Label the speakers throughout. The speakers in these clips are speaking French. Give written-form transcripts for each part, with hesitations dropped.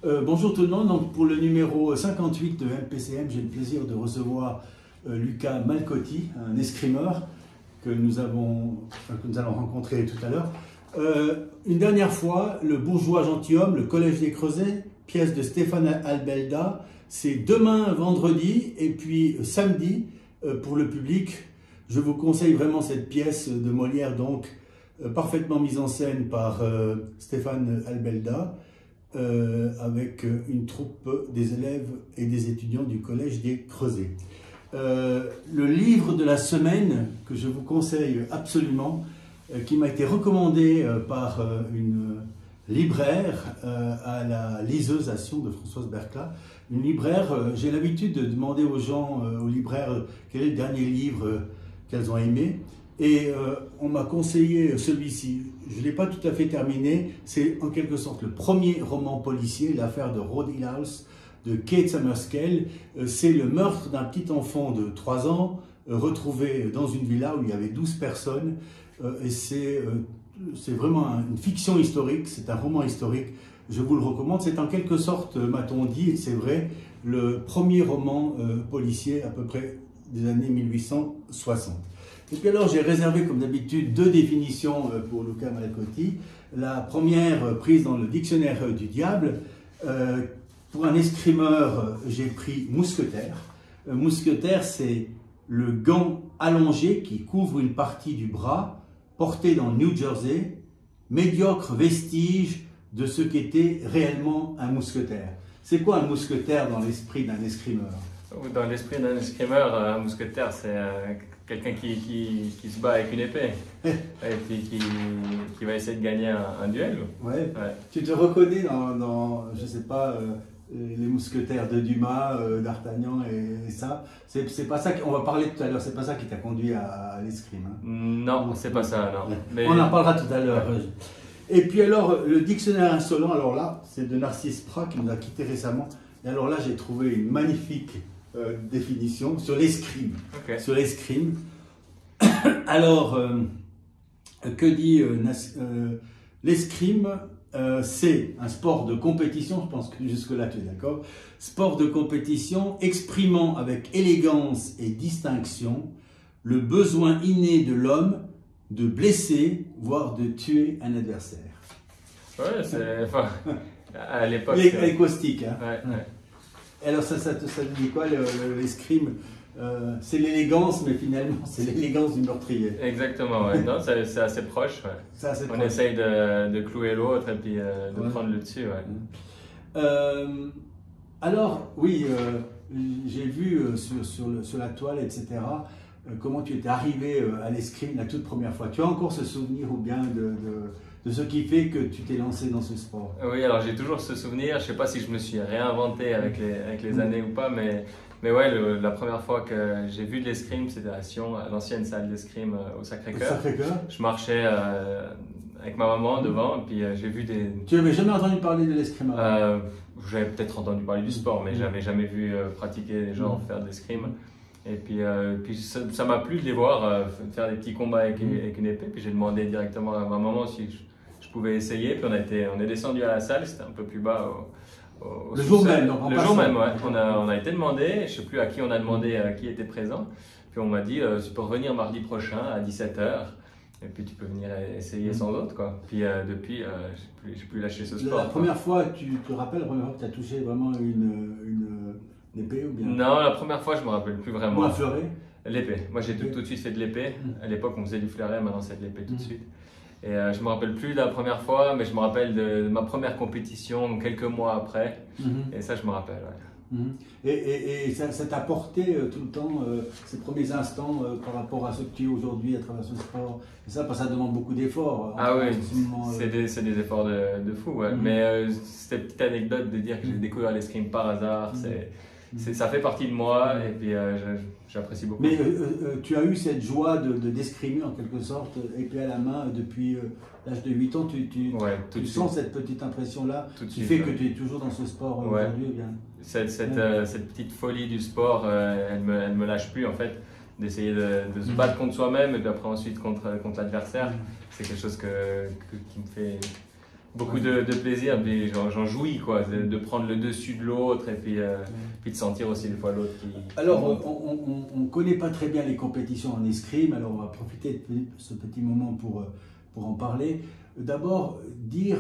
Speaker 1: Bonjour tout le monde, donc pour le numéro 58 de MPCM, j'ai le plaisir de recevoir Luca Malcotti, un escrimeur que nous allons rencontrer tout à l'heure. Une dernière fois, Le bourgeois gentilhomme, le Collège des Creusets, pièce de Stéphane Albelda, c'est demain vendredi et puis samedi pour le public. Je vous conseille vraiment cette pièce de Molière, donc parfaitement mise en scène par Stéphane Albelda. Avec une troupe des élèves et des étudiants du Collège des Creusets. Le livre de la semaine que je vous conseille absolument, qui m'a été recommandé par une libraire à la liseuse à Sion de Françoise Bercla. Une libraire, j'ai l'habitude de demander aux gens, aux libraires, quel est le dernier livre qu'elles ont aimé. Et on m'a conseillé celui-ci. Je ne l'ai pas tout à fait terminé. C'est en quelque sorte le premier roman policier, l'affaire de Road Hill House de Kate Summerskill. C'est le meurtre d'un petit enfant de 3 ans retrouvé dans une villa où il y avait 12 personnes. Et c'est vraiment une fiction historique, c'est un roman historique. Je vous le recommande. C'est en quelque sorte, m'a-t-on dit, et c'est vrai, le premier roman policier à peu près des années 1860. Et puis alors, j'ai réservé, comme d'habitude, 2 définitions pour Luca Malcotti. La première, prise dans le dictionnaire du diable. Pour un escrimeur, j'ai pris mousquetaire. Mousquetaire, c'est le gant allongé qui couvre une partie du bras, porté dans le New Jersey, médiocre vestige de ce qu'était réellement un mousquetaire. C'est quoi un mousquetaire dans l'esprit d'un escrimeur?
Speaker 2: Dans l'esprit d'un escrimeur, un mousquetaire, c'est quelqu'un qui se bat avec une épée et puis qui va essayer de gagner un duel.
Speaker 1: Ouais. Tu te reconnais dans je sais pas, les mousquetaires de Dumas, d'Artagnan et ça. C'est pas ça qu'on va parler tout à l'heure. C'est pas ça qui t'a conduit à l'escrime. Hein.
Speaker 2: Non, c'est pas ça. Non.
Speaker 1: Mais... On en parlera tout à l'heure. Et puis alors, le dictionnaire insolent. Alors là, c'est de Narcisse Prat qui nous a quittés récemment. Et alors là, j'ai trouvé une magnifique définition sur l'escrime. Okay. Sur l'escrime. Alors, que dit l'escrime? C'est un sport de compétition, je pense que jusque-là tu es d'accord. Sport de compétition exprimant avec élégance et distinction le besoin inné de l'homme de blesser, voire de tuer un adversaire.
Speaker 2: Ouais, c'est... Enfin, à l'époque...
Speaker 1: Les caustiques, hein.
Speaker 2: Ouais.
Speaker 1: Alors ça dit quoi l'escrime? C'est l'élégance, mais finalement c'est l'élégance du meurtrier.
Speaker 2: Exactement, ouais. Non, c'est assez proche. Ouais. On essaye de clouer l'autre et puis de prendre le dessus. Ouais.
Speaker 1: Alors, oui, j'ai vu sur la toile, etc., comment tu étais arrivé à l'escrime la toute première fois. Tu as encore ce souvenir ou bien de ce qui fait que tu t'es lancé dans ce sport?
Speaker 2: Oui, alors j'ai toujours ce souvenir. Je ne sais pas si je me suis réinventé avec les années ou pas, mais ouais, la première fois que j'ai vu de l'escrime, c'était à Sion, à l'ancienne salle d'escrime au Sacré-Cœur. Je marchais avec ma maman devant et puis j'ai vu des...
Speaker 1: Tu n'avais jamais entendu parler de l'escrime?
Speaker 2: J'avais peut-être entendu parler du sport, mais j'avais jamais vu pratiquer les gens faire de l'escrime. Et puis ça m'a plu de les voir faire des petits combats avec une épée. Puis j'ai demandé directement à ma maman si je pouvais essayer. Puis on est descendu à la salle, c'était un peu plus bas.
Speaker 1: Le jour même, donc
Speaker 2: le jour même, ouais. On a été demandé, je ne sais plus à qui on a demandé qui était présent. Puis on m'a dit tu peux revenir mardi prochain à 17 h. Et puis tu peux venir essayer sans doute, quoi. Puis depuis, j'ai plus lâché ce sport.
Speaker 1: La première fois, tu te rappelles, la première fois que tu as touché vraiment une épée ou bien?
Speaker 2: Non, la première fois, je ne me rappelle plus vraiment.
Speaker 1: Ou un fleuret?
Speaker 2: L'épée. Moi, j'ai tout de suite fait de l'épée. À l'époque, on faisait du fleuret, maintenant c'est de l'épée tout de suite. Et je ne me rappelle plus de la première fois, mais je me rappelle de ma première compétition quelques mois après. Et ça, je me rappelle, ouais.
Speaker 1: Et ça t'a porté tout le temps, ces premiers instants par rapport à ce que tu es aujourd'hui à travers ce sport? Et ça, parce que ça demande beaucoup d'efforts.
Speaker 2: Ah oui, c'est des efforts de fou, ouais. Mais cette petite anecdote de dire que j'ai découvert l'escrime par hasard, ça fait partie de moi et puis j'apprécie beaucoup.
Speaker 1: Mais tu as eu cette joie d'escrimer en quelque sorte, épée à la main, depuis l'âge de 8 ans. Tu sens cette petite impression-là qui fait que tu es toujours dans ce sport aujourd'hui?
Speaker 2: Cette petite folie du sport, elle me lâche plus en fait, d'essayer de se battre contre soi-même et puis après ensuite contre l'adversaire. C'est quelque chose qui me fait beaucoup de plaisir, puis j'en jouis, quoi, de prendre le dessus de l'autre et puis de sentir aussi des fois l'autre qui...
Speaker 1: Alors, on ne connaît pas très bien les compétitions en escrime, alors on va profiter de ce petit moment pour en parler. D'abord, dire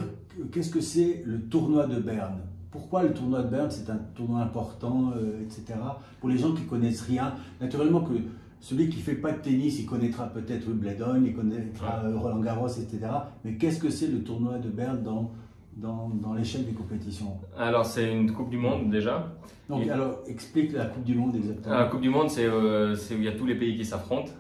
Speaker 1: qu'est-ce que c'est le tournoi de Berne. Pourquoi le tournoi de Berne, c'est un tournoi important, etc. Pour les gens qui ne connaissent rien, naturellement que celui qui ne fait pas de tennis, il connaîtra peut-être Wimbledon, il connaîtra Roland Garros, etc. Mais qu'est-ce que c'est le tournoi de Berne dans l'échelle des compétitions?
Speaker 2: Alors, c'est une Coupe du Monde déjà.
Speaker 1: Donc, alors, explique la Coupe du Monde exactement.
Speaker 2: La Coupe du Monde, c'est où il y a tous les pays qui s'affrontent.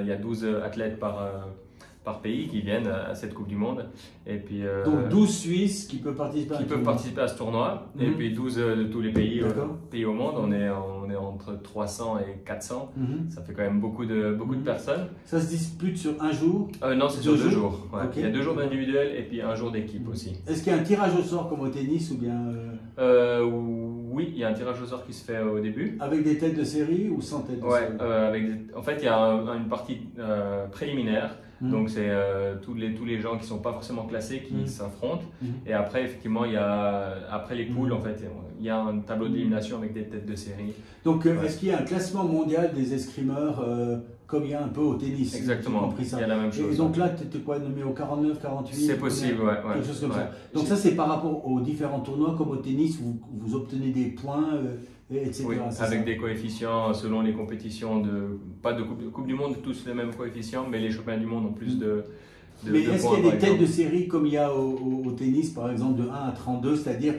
Speaker 2: Il y a 12 athlètes par pays qui viennent à cette Coupe du Monde. Et puis,
Speaker 1: donc 12 Suisses qui peuvent participer
Speaker 2: à ce tournoi. Et puis 12 de tous les pays au monde.
Speaker 1: Mhm.
Speaker 2: On est entre 300 et 400.
Speaker 1: Mhm.
Speaker 2: Ça fait quand même beaucoup de personnes.
Speaker 1: Ça se dispute sur un jour?
Speaker 2: Non, c'est sur 2 jours. Ouais.
Speaker 1: Okay.
Speaker 2: Il y a 2 jours d'individuel et puis un jour d'équipe aussi.
Speaker 1: Est-ce qu'il y a un tirage au sort comme au tennis ou bien
Speaker 2: Oui, il y a un tirage au sort qui se fait au début.
Speaker 1: avec des têtes de série ou sans tête de série?
Speaker 2: En fait, il y a une partie préliminaire. Donc c'est tous les gens qui ne sont pas forcément classés qui s'affrontent. Et après, effectivement, après les poules, en fait, il y a un tableau d'élimination avec des têtes de série.
Speaker 1: Donc est-ce qu'il y a un classement mondial des escrimeurs comme il y a un peu au tennis?
Speaker 2: Exactement, il y a la même chose.
Speaker 1: Et donc là, tu étais quoi, nommé au 49, 48?
Speaker 2: C'est possible, ouais.
Speaker 1: Quelque chose comme ça. Donc ça, c'est par rapport aux différents tournois, comme au tennis, vous obtenez des points, etc.
Speaker 2: Oui, avec des coefficients selon les compétitions, pas de coupe du Monde, tous les mêmes coefficients, mais les championnats du monde ont plus de
Speaker 1: mais est-ce
Speaker 2: points.
Speaker 1: qu'il y a des têtes de série comme il y a au tennis, par exemple, de 1 à 32, c'est-à-dire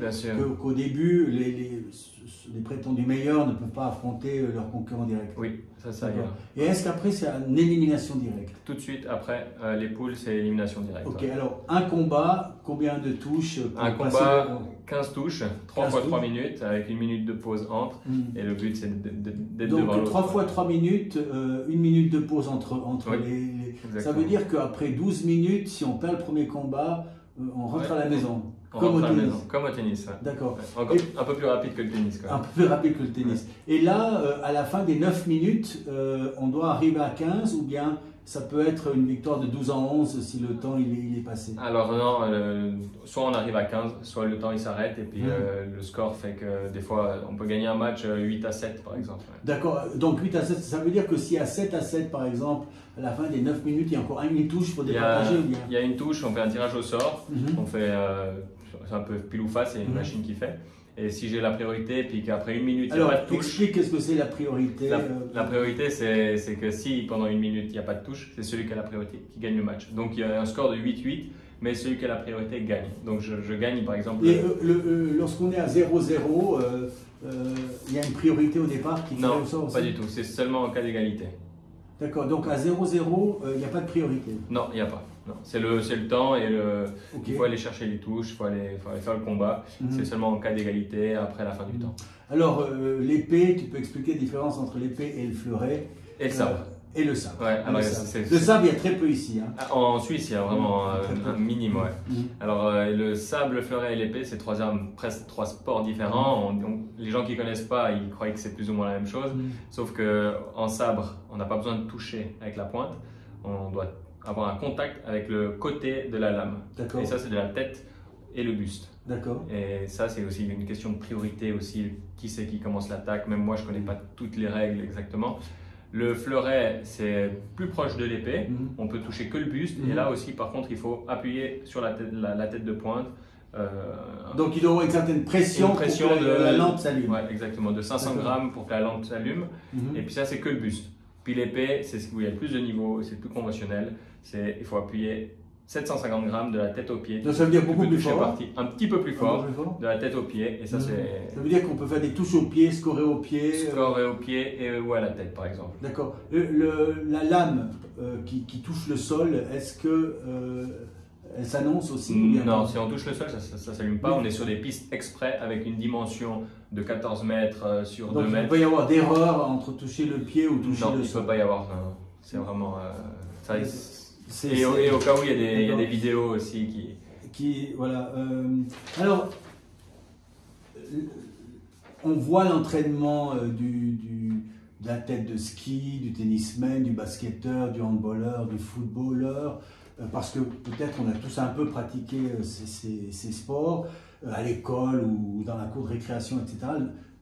Speaker 1: qu'au début, les prétendus meilleurs ne peuvent pas affronter leurs concurrents directs?
Speaker 2: Oui, ça y est.
Speaker 1: Et est-ce qu'après, c'est une élimination directe?
Speaker 2: Tout de suite, après, les poules, c'est élimination directe.
Speaker 1: Ok, alors un combat, combien de touches?
Speaker 2: Un combat, 15 touches, 3 fois 3 minutes, avec 1 minute de pause entre, et le but, c'est d'être devant l'autre.
Speaker 1: Donc 3 fois 3 minutes, 1 minute de pause entre les... Ça veut dire qu'après 12 minutes, si on perd le premier combat, on rentre à la maison.
Speaker 2: Comme au tennis. Ouais.
Speaker 1: D'accord.
Speaker 2: Un peu plus rapide que le tennis.
Speaker 1: Un peu plus rapide que le tennis. Et là, à la fin des 9 minutes, on doit arriver à 15 ou bien ça peut être une victoire de 12 à 11 si le temps il est passé?
Speaker 2: Alors non, soit on arrive à 15, soit le temps il s'arrête et puis le score fait que des fois on peut gagner un match 8 à 7 par exemple.
Speaker 1: D'accord, donc 8 à 7, ça veut dire que s'il y a 7 à 7 par exemple, à la fin des 9 minutes, il y a encore une touche pour départager ou bien?
Speaker 2: Il y a une touche, on fait un tirage au sort, on fait, c'est un peu pile ou face, c'est une machine qui fait. Et si j'ai la priorité, puis qu'après 1 minute, il n'y a pas de touche.
Speaker 1: Explique qu'est-ce que c'est la priorité.
Speaker 2: La priorité, c'est que si pendant 1 minute, il n'y a pas de touche, c'est celui qui a la priorité qui gagne le match. Donc il y a un score de 8-8, mais celui qui a la priorité gagne. Donc je gagne par exemple.
Speaker 1: Et lorsqu'on est à 0-0, il y a une priorité au départ qui
Speaker 2: Non,
Speaker 1: au sort aussi?
Speaker 2: Pas du tout, c'est seulement en cas d'égalité.
Speaker 1: D'accord, donc à 0-0, il n'y a pas de priorité?
Speaker 2: Non, il n'y a pas. C'est le temps et il faut aller chercher les touches, il faut aller faire le combat. C'est seulement en cas d'égalité après la fin du temps.
Speaker 1: Alors, l'épée, tu peux expliquer la différence entre l'épée et le fleuret?
Speaker 2: Et le sabre.
Speaker 1: Et le sabre.
Speaker 2: Ouais, alors,
Speaker 1: le sabre, il y a très peu ici. Hein.
Speaker 2: En Suisse, il y a vraiment un minimum. Ouais. Alors, le sabre, le fleuret et l'épée, c'est 3 armes, presque 3 sports différents. Les gens qui ne connaissent pas, ils croient que c'est plus ou moins la même chose. Sauf qu'en sabre, on n'a pas besoin de toucher avec la pointe. On doit avoir un contact avec le côté de la lame. Et ça, c'est de la tête et le buste.
Speaker 1: D'accord.
Speaker 2: Et ça, c'est aussi une question de priorité aussi. Qui c'est qui commence l'attaque? Même moi, je ne connais pas toutes les règles exactement. Le fleuret, c'est plus proche de l'épée. On peut toucher que le buste. Et là aussi, par contre, il faut appuyer sur la tête de pointe.
Speaker 1: Donc, il doit y avoir une certaine pression, pour que la lampe s'allume.
Speaker 2: Ouais, exactement. De 500 grammes pour que la lampe s'allume. Et puis ça, c'est que le buste. Puis l'épée, c'est où il y a plus de niveaux, c'est plus conventionnel. Il faut appuyer 750 grammes de la tête aux pieds.
Speaker 1: Donc ça veut dire beaucoup plus fort.
Speaker 2: Un petit peu plus fort, de la tête aux pieds. Et ça, c'est...
Speaker 1: Ça veut dire qu'on peut faire des touches aux pieds, scorer aux pieds.
Speaker 2: Scorer aux pieds ou à la tête, par exemple.
Speaker 1: D'accord. La lame qui touche le sol, est-ce que elle s'annonce aussi?
Speaker 2: Non, si on touche le sol, ça ne s'allume pas. On est sur des pistes exprès avec une dimension de 14 mètres sur 2 mètres.
Speaker 1: Il ne peut pas y avoir d'erreur entre toucher le pied ou toucher le sol?
Speaker 2: Non, il ne peut pas y avoir. C'est vraiment... Et au cas où, il y a des vidéos aussi
Speaker 1: qui voilà. Alors, on voit l'entraînement de la tête de ski, du tennisman, du basketteur, du handballeur, du footballeur. parce que peut-être on a tous un peu pratiqué ces sports à l'école ou dans la cour de récréation, etc.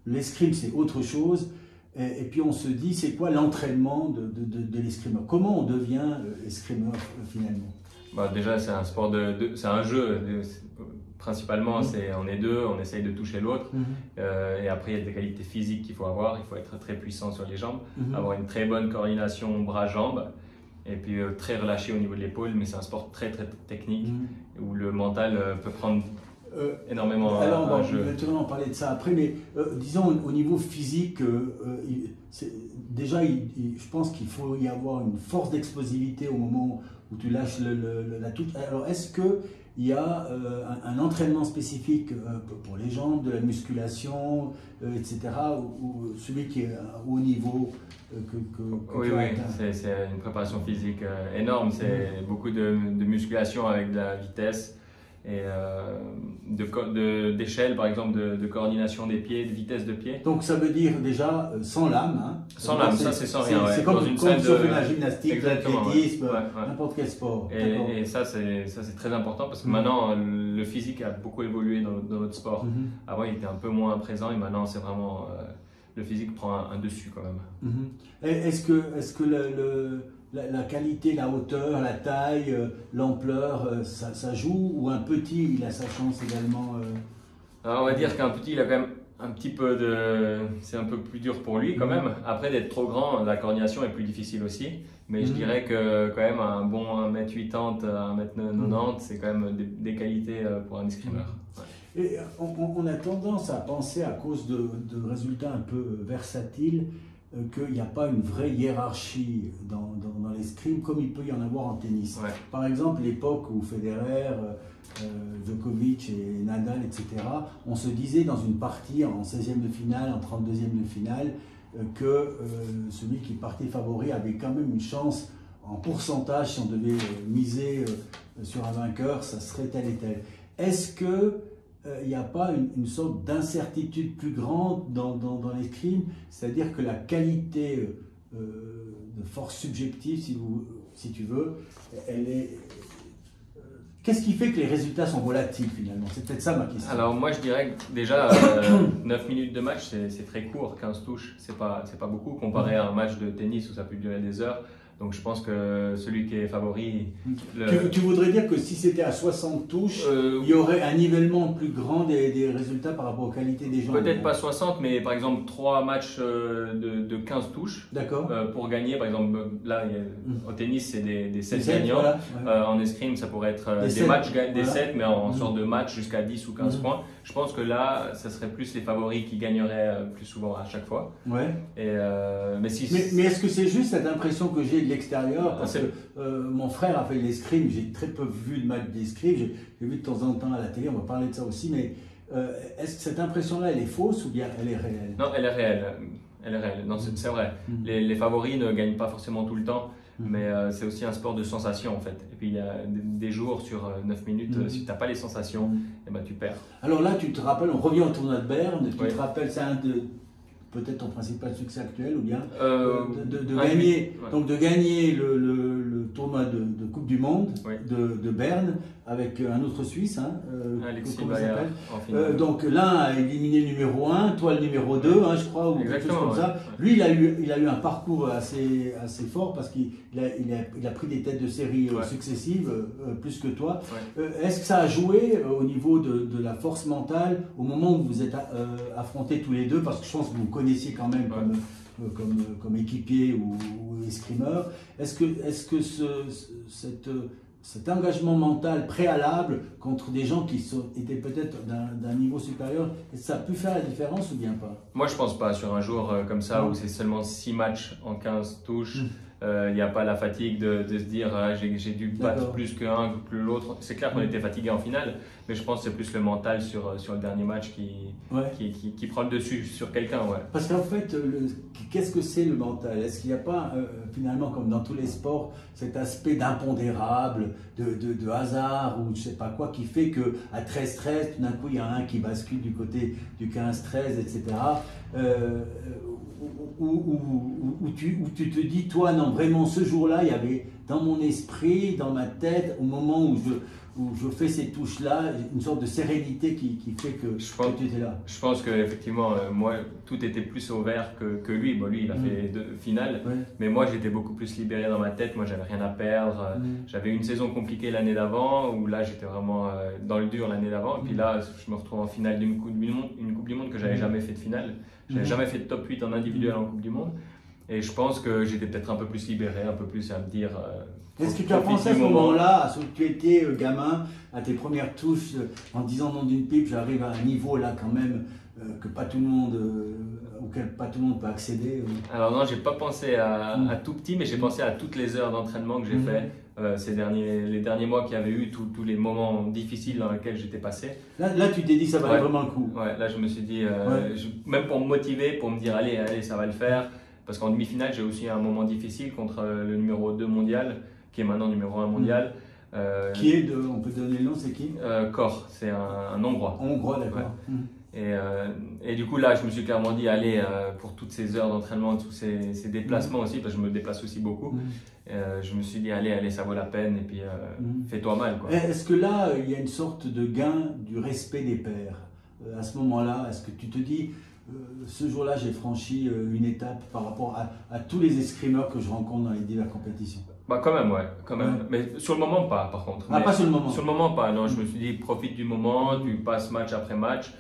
Speaker 1: L'escrime, c'est autre chose. Et puis on se dit, c'est quoi l'entraînement de l'escrimeur? Comment on devient escrimeur finalement?
Speaker 2: Bah, déjà, c'est un sport c'est un jeu. Principalement, on est deux, on essaye de toucher l'autre. Et après, il y a des qualités physiques qu'il faut avoir. Il faut être très puissant sur les jambes, avoir une très bonne coordination bras-jambes. Et puis très relâché au niveau de l'épaule, mais c'est un sport très technique où le mental peut prendre énormément
Speaker 1: alors,
Speaker 2: un jeu.
Speaker 1: Naturellement, on va parler de ça après, mais disons au niveau physique, déjà, je pense qu'il faut y avoir une force d'explosivité au moment où tu lâches la touche. Alors, est-ce qu'il y a un entraînement spécifique pour les jambes, de la musculation, etc., ou celui qui est à haut niveau
Speaker 2: Oui, c'est une préparation physique énorme. C'est beaucoup de musculation avec de la vitesse et d'échelle, par exemple, de coordination des pieds, de vitesse de pied.
Speaker 1: Donc ça veut dire déjà sans lame. Hein.
Speaker 2: Sans lame, ça c'est sans rien.
Speaker 1: C'est comme sur la gymnastique, l'athlétisme, n'importe quel sport.
Speaker 2: Et ça c'est très important parce que maintenant le physique a beaucoup évolué dans notre sport. Avant il était un peu moins présent et maintenant c'est vraiment le physique prend un dessus quand même.
Speaker 1: Est-ce que la qualité, la hauteur, la taille, l'ampleur, ça joue, ou un petit, il a sa chance également
Speaker 2: Alors on va dire qu'un petit, il a quand même un petit peu de... C'est un peu plus dur pour lui quand même. Après, d'être trop grand, la coordination est plus difficile aussi. Mais je dirais que quand même un bon 1m80, 1m90, c'est quand même des qualités pour un escrimeur.
Speaker 1: Et on a tendance à penser, à cause de résultats un peu versatiles, qu'il n'y a pas une vraie hiérarchie dans l'escrime comme il peut y en avoir en tennis. Par exemple, l'époque où Federer, Djokovic et Nadal, etc., on se disait dans une partie en 16e de finale, en 32e de finale, que celui qui partait favori avait quand même une chance en pourcentage, si on devait miser sur un vainqueur, ça serait tel et tel. Est-ce que il n'y a pas une sorte d'incertitude plus grande dans l'escrime, c'est-à-dire que la qualité de force subjective, si tu veux, elle est... Qu'est-ce qui fait que les résultats sont volatiles finalement? C'est peut-être ça ma question.
Speaker 2: Alors moi je dirais que déjà 9 minutes de match c'est très court, 15 touches, c'est pas beaucoup comparé à un match de tennis où ça peut durer des heures. Donc je pense que celui qui est favori...
Speaker 1: Tu voudrais dire que si c'était à 60 touches, il y aurait un nivellement plus grand des résultats par rapport aux qualités des gens?
Speaker 2: Peut-être pas 60, mais par exemple 3 matchs de 15 touches.
Speaker 1: D'accord.
Speaker 2: Pour gagner, par exemple, là, au tennis, c'est des 7 gagnants. Voilà, en escrime, ça pourrait être des matchs, des 7, mais en sorte de match jusqu'à 10 ou 15 points. Je pense que là, ça serait plus les favoris qui gagneraient plus souvent à chaque fois.
Speaker 1: Ouais.
Speaker 2: Et, mais
Speaker 1: est-ce que c'est juste cette impression que j'ai de l'extérieur? Parce que mon frère a fait de l'escrime, j'ai très peu vu de match d'escrime, j'ai vu de temps en temps à la télé, on va parler de ça aussi, mais est-ce que cette impression-là, elle est fausse ou bien elle est réelle?
Speaker 2: Non, elle est réelle. Elle est réelle. Non, c'est vrai. Les favoris ne gagnent pas forcément tout le temps, mais c'est aussi un sport de sensations en fait. Et puis il y a des jours sur 9 minutes, si tu n'as pas les sensations, eh ben, tu perds.
Speaker 1: Alors là, tu te rappelles, on revient au tournoi de Berne, tu te rappelles, c'est un de... peut-être ton principal succès actuel, ou bien de gagner le tournoi de Coupe du Monde de Berne avec un autre Suisse,
Speaker 2: Alexis
Speaker 1: comment
Speaker 2: Bayer,
Speaker 1: il s'appelle, donc l'un a éliminé le numéro 1, toi le numéro 2, je crois, ou quelque chose comme ça. Lui, il a eu un parcours assez fort parce qu'il a pris des têtes de série successives, plus que toi. Est-ce que ça a joué au niveau de la force mentale au moment où vous êtes affrontés tous les deux, parce que je pense que vous vous connaissiez quand même comme équipier ou escrimeur. Est-ce que cet engagement mental préalable contre des gens qui étaient peut-être d'un niveau supérieur, ça a pu faire la différence ou bien pas?
Speaker 2: Moi je pense pas, sur un jour comme ça où c'est seulement 6 matchs en 15 touches, il n'y a pas la fatigue de se dire j'ai dû battre plus qu'un, plus l'autre. C'est clair qu'on était fatigué en finale, mais je pense que c'est plus le mental sur le dernier match qui prend le dessus sur quelqu'un.
Speaker 1: Parce qu'en fait, qu'est-ce que c'est le mental? Est-ce qu'il n'y a pas finalement, comme dans tous les sports, cet aspect d'impondérable, de hasard ou je sais pas quoi, qui fait qu'à 13-13, tout d'un coup il y a un qui bascule du côté du 15-13, etc. Où tu te dis, toi non, non, vraiment, ce jour-là, il y avait dans mon esprit, dans ma tête, au moment où je fais ces touches-là, une sorte de sérénité qui fait que tu étais là.
Speaker 2: Je pense qu'effectivement, moi, tout était plus au vert que lui. Bon, lui, il a fait 2 finales, mais moi, j'étais beaucoup plus libéré dans ma tête. Moi, j'avais rien à perdre. J'avais une saison compliquée l'année d'avant, où là, j'étais vraiment dans le dur l'année d'avant. Et puis là, je me retrouve en finale d'une Coupe du Monde que j'avais jamais fait de finale. J'avais jamais fait de top 8 en individuel en Coupe du Monde. Et je pense que j'étais peut-être un peu plus libéré, un peu plus à me dire.
Speaker 1: Est-ce que tu as pensé à ce moment-là, à ce que tu étais gamin, à tes premières touches, en disant non d'une pipe, j'arrive à un niveau là quand même que pas tout le monde, auquel pas tout le monde peut accéder
Speaker 2: Alors non, j'ai pas pensé à tout petit, mais j'ai pensé à toutes les heures d'entraînement que j'ai fait les derniers mois qu'il y avait eu, tous les moments difficiles dans lesquels j'étais passé.
Speaker 1: Là, tu t'es dit ça valait vraiment le coup.
Speaker 2: Ouais, là je me suis dit, même pour me motiver, pour me dire allez, ça va le faire. Parce qu'en demi-finale, j'ai aussi un moment difficile contre le numéro 2 mondial, qui est maintenant numéro 1 mondial.
Speaker 1: Qui est, on peut donner le nom, c'est qui
Speaker 2: Kor, c'est un Hongrois.
Speaker 1: Hongrois, d'accord.
Speaker 2: Ouais. Et du coup, là, je me suis clairement dit, allez, pour toutes ces heures d'entraînement, tous ces déplacements aussi, parce que je me déplace aussi beaucoup, je me suis dit, allez, ça vaut la peine, et puis fais-toi mal.
Speaker 1: Est-ce que là, il y a une sorte de gain du respect des pairs à ce moment-là? Est-ce que tu te dis, ce jour-là, j'ai franchi une étape par rapport à tous les escrimeurs que je rencontre dans les diverses compétitions?
Speaker 2: Bah quand même, quand même. Mais sur le moment, pas par contre.
Speaker 1: Ah, pas sur le moment?
Speaker 2: Sur le moment, pas. Non, je me suis dit, profite du moment, tu passes match après match.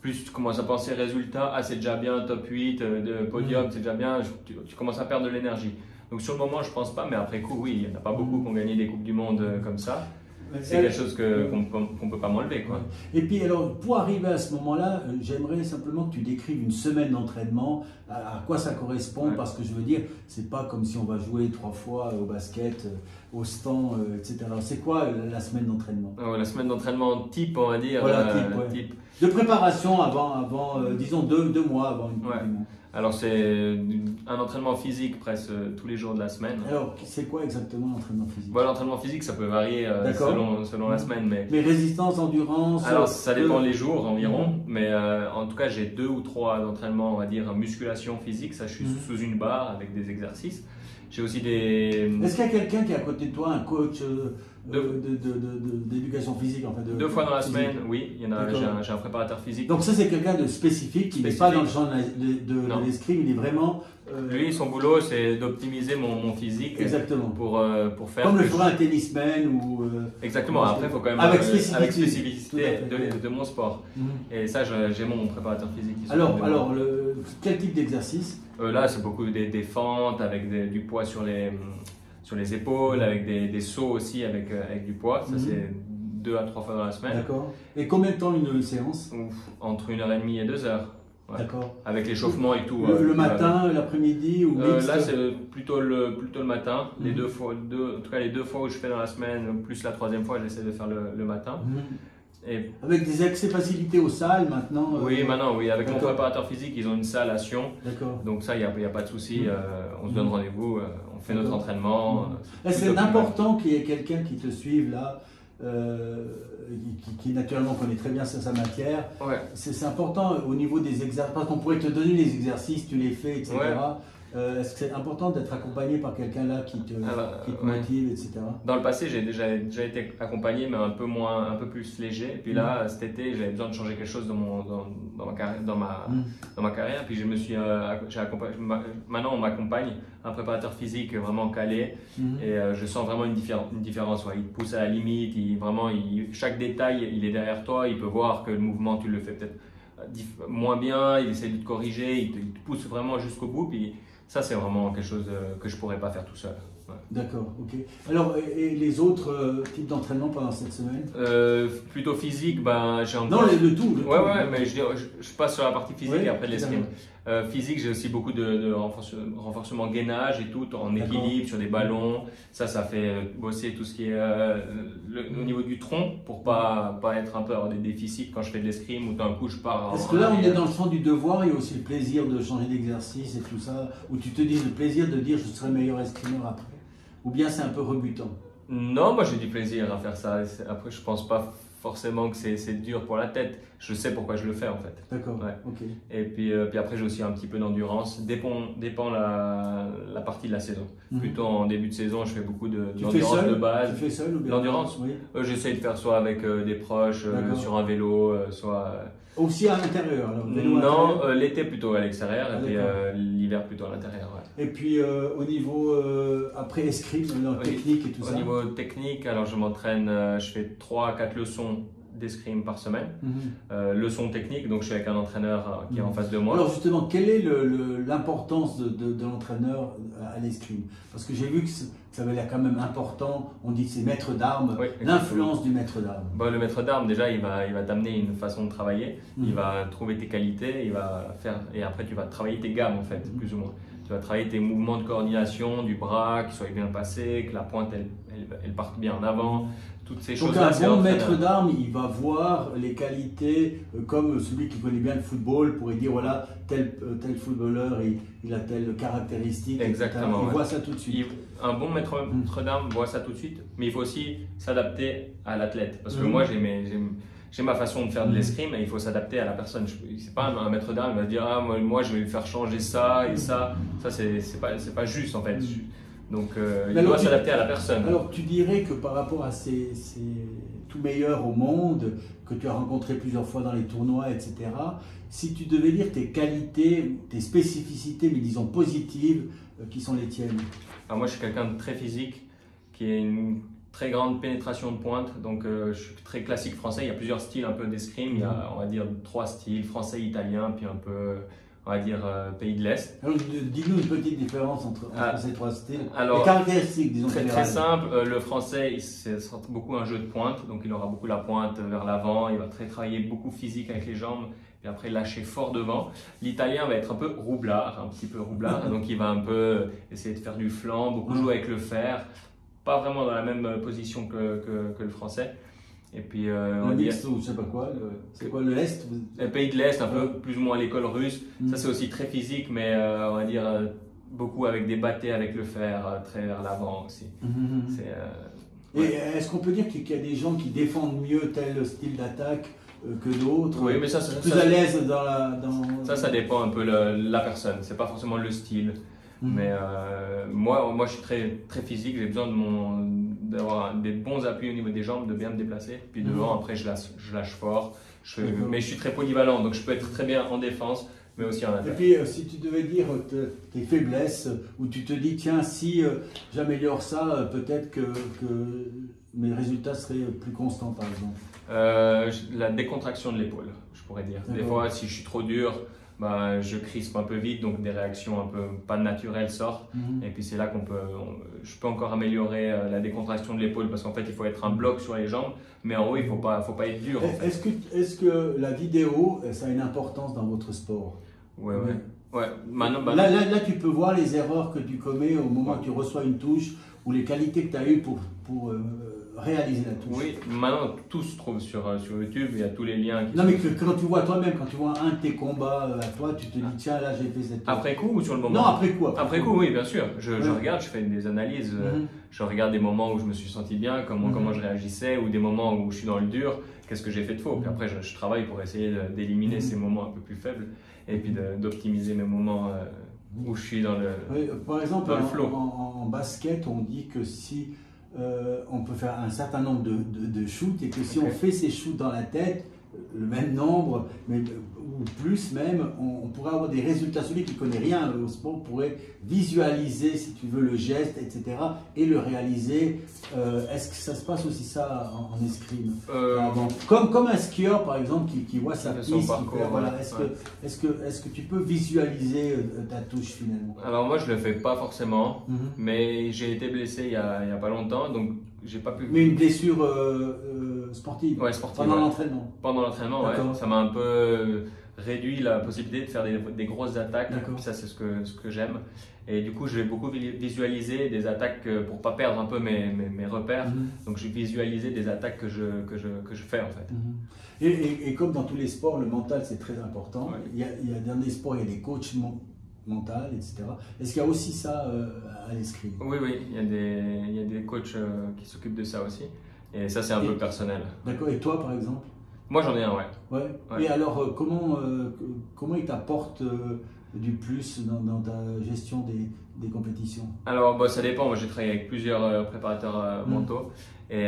Speaker 2: Plus tu commences à penser résultat, c'est déjà bien, top 8, de podium, c'est déjà bien, tu commences à perdre de l'énergie. Donc sur le moment, je pense pas, mais après coup, oui, il n'y en a pas beaucoup qui ont gagné des Coupes du Monde comme ça. C'est quelque chose qu'on ne peut pas m'enlever.
Speaker 1: Et puis alors, pour arriver à ce moment-là, j'aimerais simplement que tu décrives une semaine d'entraînement, à quoi ça correspond, parce que je veux dire, c'est pas comme si on va jouer 3 fois au basket, au stand, etc. Alors c'est quoi la semaine d'entraînement?
Speaker 2: La semaine d'entraînement type, on va dire.
Speaker 1: Voilà, type. De préparation avant disons 2 mois avant une Coupe du Monde.
Speaker 2: Alors c'est un entraînement physique presque tous les jours de la semaine.
Speaker 1: Alors c'est quoi exactement l'entraînement physique?
Speaker 2: L'entraînement physique ça peut varier selon la semaine.
Speaker 1: Mais résistance, endurance?
Speaker 2: Alors ça dépend les jours environ, mais en tout cas j'ai 2 ou 3 entraînements, on va dire musculation physique, ça je suis sous une barre avec des exercices. J'ai aussi des...
Speaker 1: Est-ce qu'il y a quelqu'un qui est à côté de toi, un coach d'éducation physique en fait,
Speaker 2: 2 fois dans la semaine, oui, j'ai un préparateur physique.
Speaker 1: Donc ça c'est quelqu'un de spécifique qui n'est pas dans le champ de l'escrime, il est vraiment...
Speaker 2: Lui, son boulot c'est d'optimiser mon physique.
Speaker 1: Exactement.
Speaker 2: Pour faire...
Speaker 1: Comme le ferait un tennisman ou...
Speaker 2: Exactement, après il faut quand même...
Speaker 1: Avec
Speaker 2: spécificité de mon sport. Et ça j'ai mon préparateur physique.
Speaker 1: Alors quel type d'exercice?
Speaker 2: Là c'est beaucoup des fentes avec du poids sur les épaules, avec des sauts aussi avec du poids. Ça c'est 2 à 3 fois dans la semaine.
Speaker 1: D'accord. Et combien de temps une séance?
Speaker 2: Entre 1h30 et 2 heures. Ouais.
Speaker 1: D'accord.
Speaker 2: Avec l'échauffement et tout.
Speaker 1: Le matin, l'après-midi ou mixte?
Speaker 2: Là, c'est plutôt le matin. Les 2 fois, en tout cas, les 2 fois où je fais dans la semaine, plus la 3e fois, j'essaie de faire le matin. Et
Speaker 1: avec des accès facilités aux salles maintenant?
Speaker 2: Oui, maintenant, oui. Avec mon préparateur physique, ils ont une salle à Sion.
Speaker 1: D'accord.
Speaker 2: Donc ça, il n'y a pas de souci. On se donne rendez-vous, on fait notre entraînement.
Speaker 1: C'est important qu'il y ait quelqu'un qui te suive là. Qui naturellement connaît très bien sa matière. C'est important au niveau des exercices, parce qu'on pourrait te donner les exercices, tu les fais, etc. Est-ce que c'est important d'être accompagné par quelqu'un là qui te motive, etc.
Speaker 2: Dans le passé, j'ai déjà été accompagné, mais un peu plus léger. Et puis là, cet été, j'avais besoin de changer quelque chose dans ma carrière. Puis je me suis, maintenant, on m'accompagne, un préparateur physique vraiment calé. Et je sens vraiment une différence. Il te pousse à la limite. Chaque détail, il est derrière toi. Il peut voir que le mouvement, tu le fais peut-être moins bien. Il essaie de te corriger. Il te pousse vraiment jusqu'au bout. Puis, ça, c'est vraiment quelque chose que je ne pourrais pas faire tout seul.
Speaker 1: D'accord, ok. Alors, et les autres types d'entraînement pendant cette semaine?
Speaker 2: Plutôt physique, j'ai encore...
Speaker 1: Non, le tout.
Speaker 2: Mais je passe sur la partie physique et après l'escrime. Physique, j'ai aussi beaucoup de renforcement gainage et tout, en équilibre, sur des ballons. Ça fait bosser tout ce qui est au niveau du tronc pour pas être un peu avoir des déficits quand je fais de l'escrime ou d'un coup je pars.
Speaker 1: Est-ce que là on est dans le champ du devoir? Il y a aussi le plaisir de changer d'exercice et tout ça, où tu te dis le plaisir de dire je serai meilleur escrimeur après? Ou bien c'est un peu rebutant?
Speaker 2: Non, moi j'ai du plaisir à faire ça. Après, je pense pas forcément que c'est dur pour la tête. Je sais pourquoi je le fais en fait.
Speaker 1: D'accord.
Speaker 2: Ouais.
Speaker 1: Ok.
Speaker 2: Et puis après, j'ai aussi un petit peu d'endurance. Dépend la partie de la saison. Plutôt en début de saison, je fais beaucoup d'endurance de base.
Speaker 1: Tu fais seul ou bien?
Speaker 2: L'endurance,
Speaker 1: oui.
Speaker 2: J'essaie de faire soit avec des proches, sur un vélo, soit.
Speaker 1: Aussi à l'intérieur alors,
Speaker 2: Non, l'été plutôt à l'extérieur et puis l'hiver plutôt à l'intérieur. Ouais.
Speaker 1: Et puis au niveau après escrime, technique et tout ça.
Speaker 2: Au niveau technique, alors je m'entraîne, je fais 3 à 4 leçons d'escrime par semaine. Leçons techniques, donc je suis avec un entraîneur qui est en face de moi.
Speaker 1: Alors justement, quelle est l'importance de l'entraîneur à l'escrime? Parce que j'ai vu que ça avait l'air quand même important, on dit que c'est maître d'armes, oui, l'influence du maître d'armes.
Speaker 2: Bon, le maître d'armes, déjà, il va t'amener une façon de travailler, il va trouver tes qualités, et après tu vas travailler tes gammes en fait, plus ou moins. Tu vas travailler tes mouvements de coordination du bras, qui soient bien passés, que la pointe elle parte bien en avant. Toutes ces choses-là.
Speaker 1: Donc un bon maître d'armes, il va voir les qualités, comme celui qui connaît bien le football pourrait dire voilà, tel footballeur il a telle caractéristique.
Speaker 2: Exactement.
Speaker 1: Il voit ça tout de suite.
Speaker 2: Un bon maître d'armes voit ça tout de suite, mais il faut aussi s'adapter à l'athlète. Parce que moi j'ai ma façon de faire de l'escrime et il faut s'adapter à la personne. C'est pas un maître d'armes qui va dire ah, moi je vais lui faire changer ça et ça. Ça c'est pas juste en fait. Donc il doit s'adapter à la personne.
Speaker 1: Alors tu dirais que par rapport à ces tout meilleurs au monde, que tu as rencontré plusieurs fois dans les tournois, etc., si tu devais dire tes qualités, tes spécificités, mais disons positives, qui sont les tiennes?
Speaker 2: Alors moi je suis quelqu'un de très physique, qui a une très grande pénétration de pointe, donc je suis très classique français. Il y a plusieurs styles un peu d'escrime, il y a on va dire 3 styles, français, italien, puis un peu on va dire pays de l'Est.
Speaker 1: Alors dis-nous une petite différence entre ces 3 styles.
Speaker 2: Alors,
Speaker 1: les caractéristiques, disons.
Speaker 2: Très simple, le français c'est beaucoup un jeu de pointe, donc il aura beaucoup la pointe vers l'avant, il va travailler beaucoup physique avec les jambes, et après lâcher fort devant. L'italien va être un peu roublard, un petit peu roublard, donc il va un peu essayer de faire du flanc, beaucoup jouer avec le fer, pas vraiment dans la même position que le français. Et puis
Speaker 1: le mixte, ou je sais pas quoi, c'est quoi le Est?
Speaker 2: Le pays de l'Est, un peu plus ou moins l'école russe. Ça c'est aussi très physique, mais on va dire beaucoup avec des bâtés avec le fer, très vers l'avant aussi.
Speaker 1: Et est-ce qu'on peut dire qu'il y a des gens qui défendent mieux tel style d'attaque que d'autres?
Speaker 2: Oui, mais
Speaker 1: plus à l'aise
Speaker 2: Ça dépend un peu de la personne. C'est pas forcément le style. Mais moi je suis très physique. J'ai besoin d'avoir des bons appuis au niveau des jambes, de bien me déplacer. Puis devant, après, je lâche fort. Mais je suis très polyvalent, donc je peux être très bien en défense, mais aussi en attaque.
Speaker 1: Et puis, si tu devais dire tes faiblesses, où tu te dis, tiens, si j'améliore ça, peut-être que mes résultats seraient plus constants, par exemple.
Speaker 2: La décontraction de l'épaule, je pourrais dire. Des fois, si je suis trop dur, je crispe un peu vite, donc des réactions un peu pas naturelles sortent. Et puis c'est là je peux encore améliorer la décontraction de l'épaule, parce qu'en fait il faut être un bloc sur les jambes, mais en haut il faut pas être dur.
Speaker 1: Est-ce que la vidéo, ça a une importance dans votre sport?
Speaker 2: Ouais. Maintenant,
Speaker 1: là tu peux voir les erreurs que tu commets au moment où tu reçois une touche, ou les qualités que tu as eues pour réaliser la touche.
Speaker 2: Oui, maintenant tout se trouve sur YouTube, il y a tous les liens.
Speaker 1: Non, mais quand tu vois toi-même, quand tu vois un de tes combats à toi, tu te dis tiens, là j'ai fait cette touche.
Speaker 2: Après coup ou sur le moment?
Speaker 1: Non, après coup.
Speaker 2: Après coup, oui, bien sûr. Je regarde, je fais des analyses, je regarde des moments où je me suis senti bien, comment je réagissais, ou des moments où je suis dans le dur, qu'est-ce que j'ai fait de faux. Puis après, je travaille pour essayer d'éliminer ces moments un peu plus faibles, et puis d'optimiser mes moments où je suis dans le
Speaker 1: par exemple,
Speaker 2: flow.
Speaker 1: En basket, on dit que si on peut faire un certain nombre de shoots, et que si on fait ces shoots dans la tête, le même nombre, ou plus même, on pourrait avoir des résultats. Celui qui ne connaît rien au sport pourrait visualiser, si tu veux, le geste, etc. et le réaliser. Est-ce que ça se passe aussi ça en escrime? Comme un skieur, par exemple, qui voit sa piste, est-ce que tu peux visualiser ta touche finalement?
Speaker 2: Alors moi, je ne le fais pas forcément, mais j'ai été blessé il y a pas longtemps, donc j'ai pas pu...
Speaker 1: Mais une blessure sportive?
Speaker 2: Ouais, sportive.
Speaker 1: Pendant l'entraînement?
Speaker 2: Pendant l'entraînement, ouais. Ça m'a un peu réduit la possibilité de faire des grosses attaques. Ça, c'est ce que j'aime. Et du coup, je vais beaucoup visualiser des attaques pour pas perdre un peu mes repères. Donc, je vais visualiser des attaques que je fais en fait.
Speaker 1: Et comme dans tous les sports, le mental c'est très important. Il y a dans les sports, il y a des coachs mentaux, etc. Est-ce qu'il y a aussi ça à l'escrime?
Speaker 2: Oui, il y a des coachs qui s'occupent de ça aussi. Et ça, c'est un peu personnel.
Speaker 1: D'accord, et toi par exemple?
Speaker 2: Moi, j'en ai un, ouais.
Speaker 1: Ouais. Et alors, comment il t'apporte du plus dans ta gestion des compétitions?
Speaker 2: Alors, bah, ça dépend. Moi, j'ai travaillé avec plusieurs préparateurs mentaux. Et,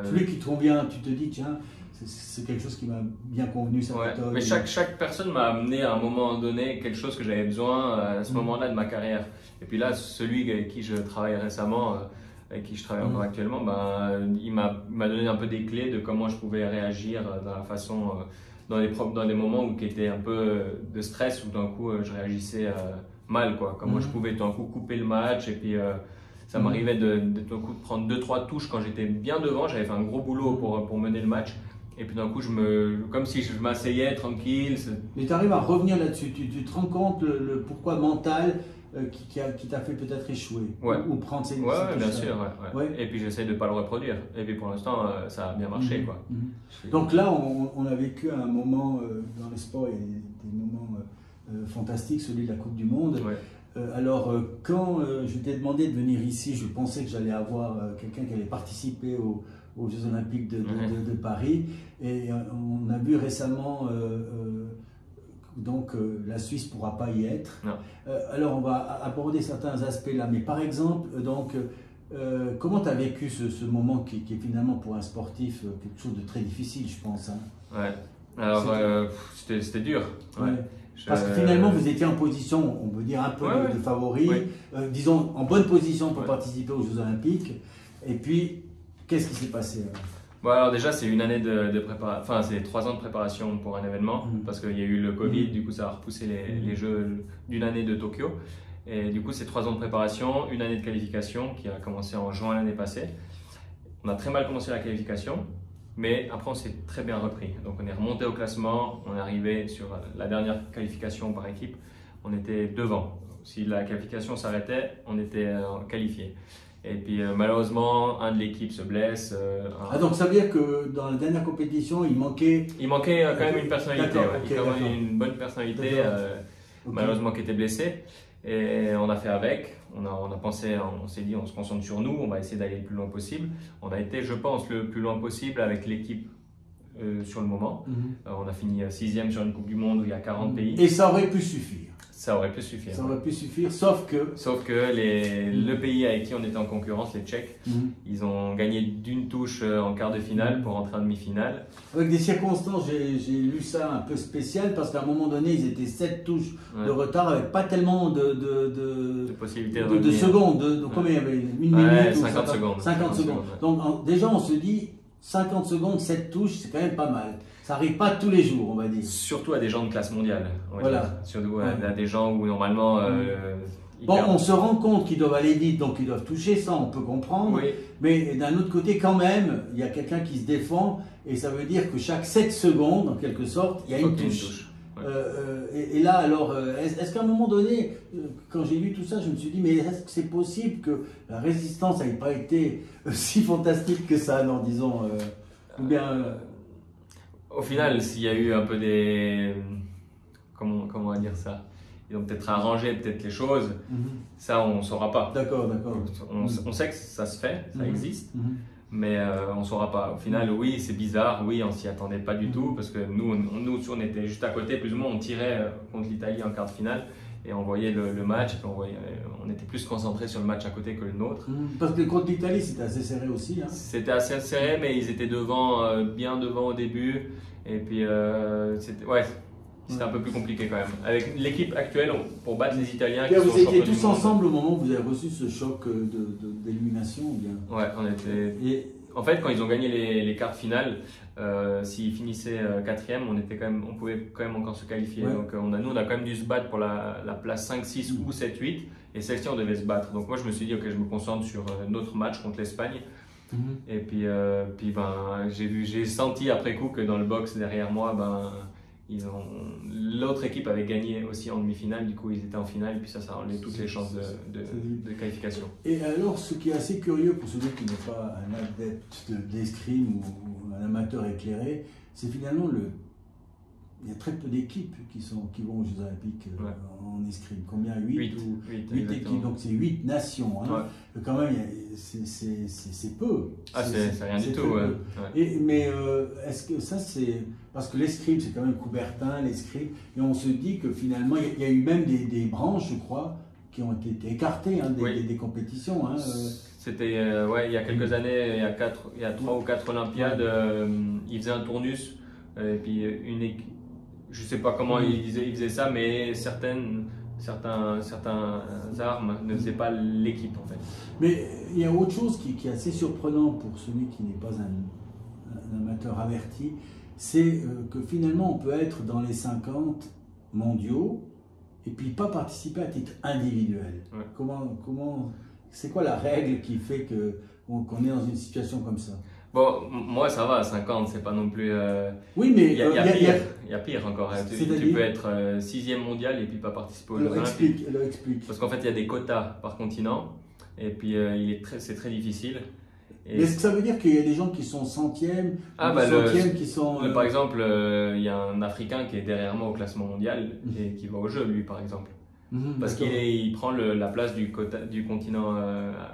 Speaker 1: celui qui te convient, tu te dis, tiens, c'est quelque chose qui m'a bien convenu, cette méthode.
Speaker 2: Mais chaque personne m'a amené à un moment donné quelque chose que j'avais besoin à ce moment-là de ma carrière. Et puis là, celui avec qui je travaille récemment, avec qui je travaille encore actuellement, il m'a donné un peu des clés de comment je pouvais réagir dans la façon, dans des moments qui étaient un peu de stress, où d'un coup je réagissais mal, quoi. Comment je pouvais d'un coup couper le match. Et puis ça m'arrivait de prendre 2-3 touches quand j'étais bien devant. J'avais fait un gros boulot pour mener le match. Et puis d'un coup, comme si je m'asseyais tranquille.
Speaker 1: Mais tu arrives à revenir là-dessus, tu te rends compte le pourquoi mental qui t'a fait peut-être échouer ou prendre ces
Speaker 2: bien sûr. Et puis j'essaie de ne pas le reproduire. Et puis pour l'instant, ça a bien marché. Quoi.
Speaker 1: Donc là, on a vécu un moment dans les sports, il y a des moments fantastiques, celui de la Coupe du Monde. Alors, quand je t'ai demandé de venir ici, je pensais que j'allais avoir quelqu'un qui allait participer aux Jeux Olympiques de Paris. Et on a vu récemment, donc la Suisse ne pourra pas y être. Alors, on va aborder certains aspects là. Mais par exemple, donc, comment tu as vécu ce moment qui est finalement pour un sportif quelque chose de très difficile, je pense, hein.
Speaker 2: Alors, c'était dur.
Speaker 1: Parce que finalement, vous étiez en position, on peut dire un peu de favori, disons en bonne position pour participer aux Jeux Olympiques. Et puis, qu'est-ce qui s'est passé
Speaker 2: alors déjà, c'est une année de préparation, enfin, c'est 3 ans de préparation pour un événement, parce qu'il y a eu le Covid, du coup, ça a repoussé les Jeux d'une année de Tokyo. Et du coup, c'est 3 ans de préparation, une année de qualification qui a commencé en juin l'année passée. On a très mal commencé la qualification. Mais après, on s'est très bien repris. Donc, on est remonté au classement. On est arrivé sur la dernière qualification par équipe. On était devant. Si la qualification s'arrêtait, on était qualifié. Et puis, malheureusement, un de l'équipe se blesse.
Speaker 1: Donc, ça veut dire que dans la dernière compétition, il manquait
Speaker 2: quand même une personnalité. Une bonne personnalité, malheureusement, qui était blessée. Et on a fait avec. On s'est dit, on se concentre sur nous, on va essayer d'aller le plus loin possible. On a été, je pense, le plus loin possible avec l'équipe sur le moment. On a fini 6e sur une Coupe du Monde où il y a 40 pays.
Speaker 1: Et ça aurait pu suffire.
Speaker 2: Ça aurait pu suffire.
Speaker 1: Ça aurait pu suffire, sauf que
Speaker 2: le pays avec qui on était en concurrence, les Tchèques, ils ont gagné d'une touche en quart de finale pour entrer en demi-finale.
Speaker 1: Avec des circonstances, j'ai lu ça un peu spécial parce qu'à un moment donné, ils étaient 7 touches de retard avec pas tellement de
Speaker 2: possibilités
Speaker 1: de secondes. Combien il y avait? Une minute
Speaker 2: 50 secondes.
Speaker 1: 50 secondes. Donc déjà, on se dit 50 secondes, 7 touches, c'est quand même pas mal. Ça n'arrive pas tous les jours, on va dire.
Speaker 2: Surtout à des gens de classe mondiale. Surtout à des gens où normalement...
Speaker 1: on se rend compte qu'ils doivent aller vite, donc ils doivent toucher, ça on peut comprendre. Mais d'un autre côté, quand même, il y a quelqu'un qui se défend et ça veut dire que chaque 7 secondes, en quelque sorte, il y a une touche. Et là, alors, est-ce qu'à un moment donné, quand j'ai lu tout ça, je me suis dit, mais est-ce que c'est possible que la résistance n'ait pas été si fantastique que ça, non, disons, ou bien...
Speaker 2: Au final, s'il y a eu un peu des... Comment on va dire ça? Ils ont peut-être arrangé les choses, ça on ne saura pas.
Speaker 1: D'accord.
Speaker 2: On sait que ça se fait, ça existe, mais on ne saura pas. Au final, oui, c'est bizarre, oui, on s'y attendait pas du tout, parce que nous, on était juste à côté, plus ou moins, on tirait contre l'Italie en quart de finale, et on voyait le match, et puis on était plus concentré sur le match à côté que le nôtre.
Speaker 1: Parce que contre l'Italie, c'était assez serré aussi.
Speaker 2: C'était assez serré, mais ils étaient devant, bien devant au début, et puis c'était un peu plus compliqué quand même. Avec l'équipe actuelle, pour battre les Italiens...
Speaker 1: Vous étiez tous ensemble au moment où vous avez reçu ce choc d'élimination ou bien?
Speaker 2: Ouais, on était... En fait, quand ils ont gagné les quarts finales, s'ils finissaient 4e, on pouvait quand même encore se qualifier. Donc nous, on a quand même dû se battre pour la place 5, 6 ou 7, 8. Et celle-ci, on devait se battre. Donc moi, je me suis dit, ok, je me concentre sur notre match contre l'Espagne. Et puis j'ai senti après coup que dans le box derrière moi, l'autre équipe avait gagné aussi en demi-finale, du coup ils étaient en finale, et puis ça a enlevé toutes les chances de qualification.
Speaker 1: Et alors, ce qui est assez curieux pour celui qui n'est pas un adepte d'escrime ou un amateur éclairé, c'est finalement il y a très peu d'équipes qui vont aux Jeux Olympiques en escrime. Combien? 8 équipes, donc c'est 8 nations. Hein. Quand même, c'est peu.
Speaker 2: Ah, c'est rien du tout.
Speaker 1: Mais est-ce que ça, c'est. Parce que l'escrime, c'est quand même Coubertin, l'escrime, et on se dit que finalement, il y a eu même des branches, je crois, qui ont été écartées des compétitions. Hein.
Speaker 2: C'était il y a quelques années, il y a 3 ou 4 Olympiades, ils faisaient un tournus, et puis je ne sais pas comment ils faisaient ça, mais certains armes ne faisaient pas l'équipe en fait.
Speaker 1: Mais il y a autre chose qui est assez surprenant pour celui qui n'est pas un amateur averti, c'est que finalement on peut être dans les 50 mondiaux et puis pas participer à titre individuel. Comment c'est quoi la règle qui fait qu'on est dans une situation comme ça?
Speaker 2: Bon, moi ça va, 50, c'est pas non plus.
Speaker 1: Oui, mais
Speaker 2: il y a pire encore. Tu peux être 6e mondial et puis pas participer aux Jeux Olympiques.
Speaker 1: Explique.
Speaker 2: Parce qu'en fait, il y a des quotas par continent et puis c'est très difficile.
Speaker 1: Mais est-ce que ça veut dire qu'il y a des gens qui sont centièmes, qui sont.
Speaker 2: Par exemple, il y a un Africain qui est derrière moi au classement mondial et qui va aux Jeux, lui, par exemple. Parce qu'il prend la place du continent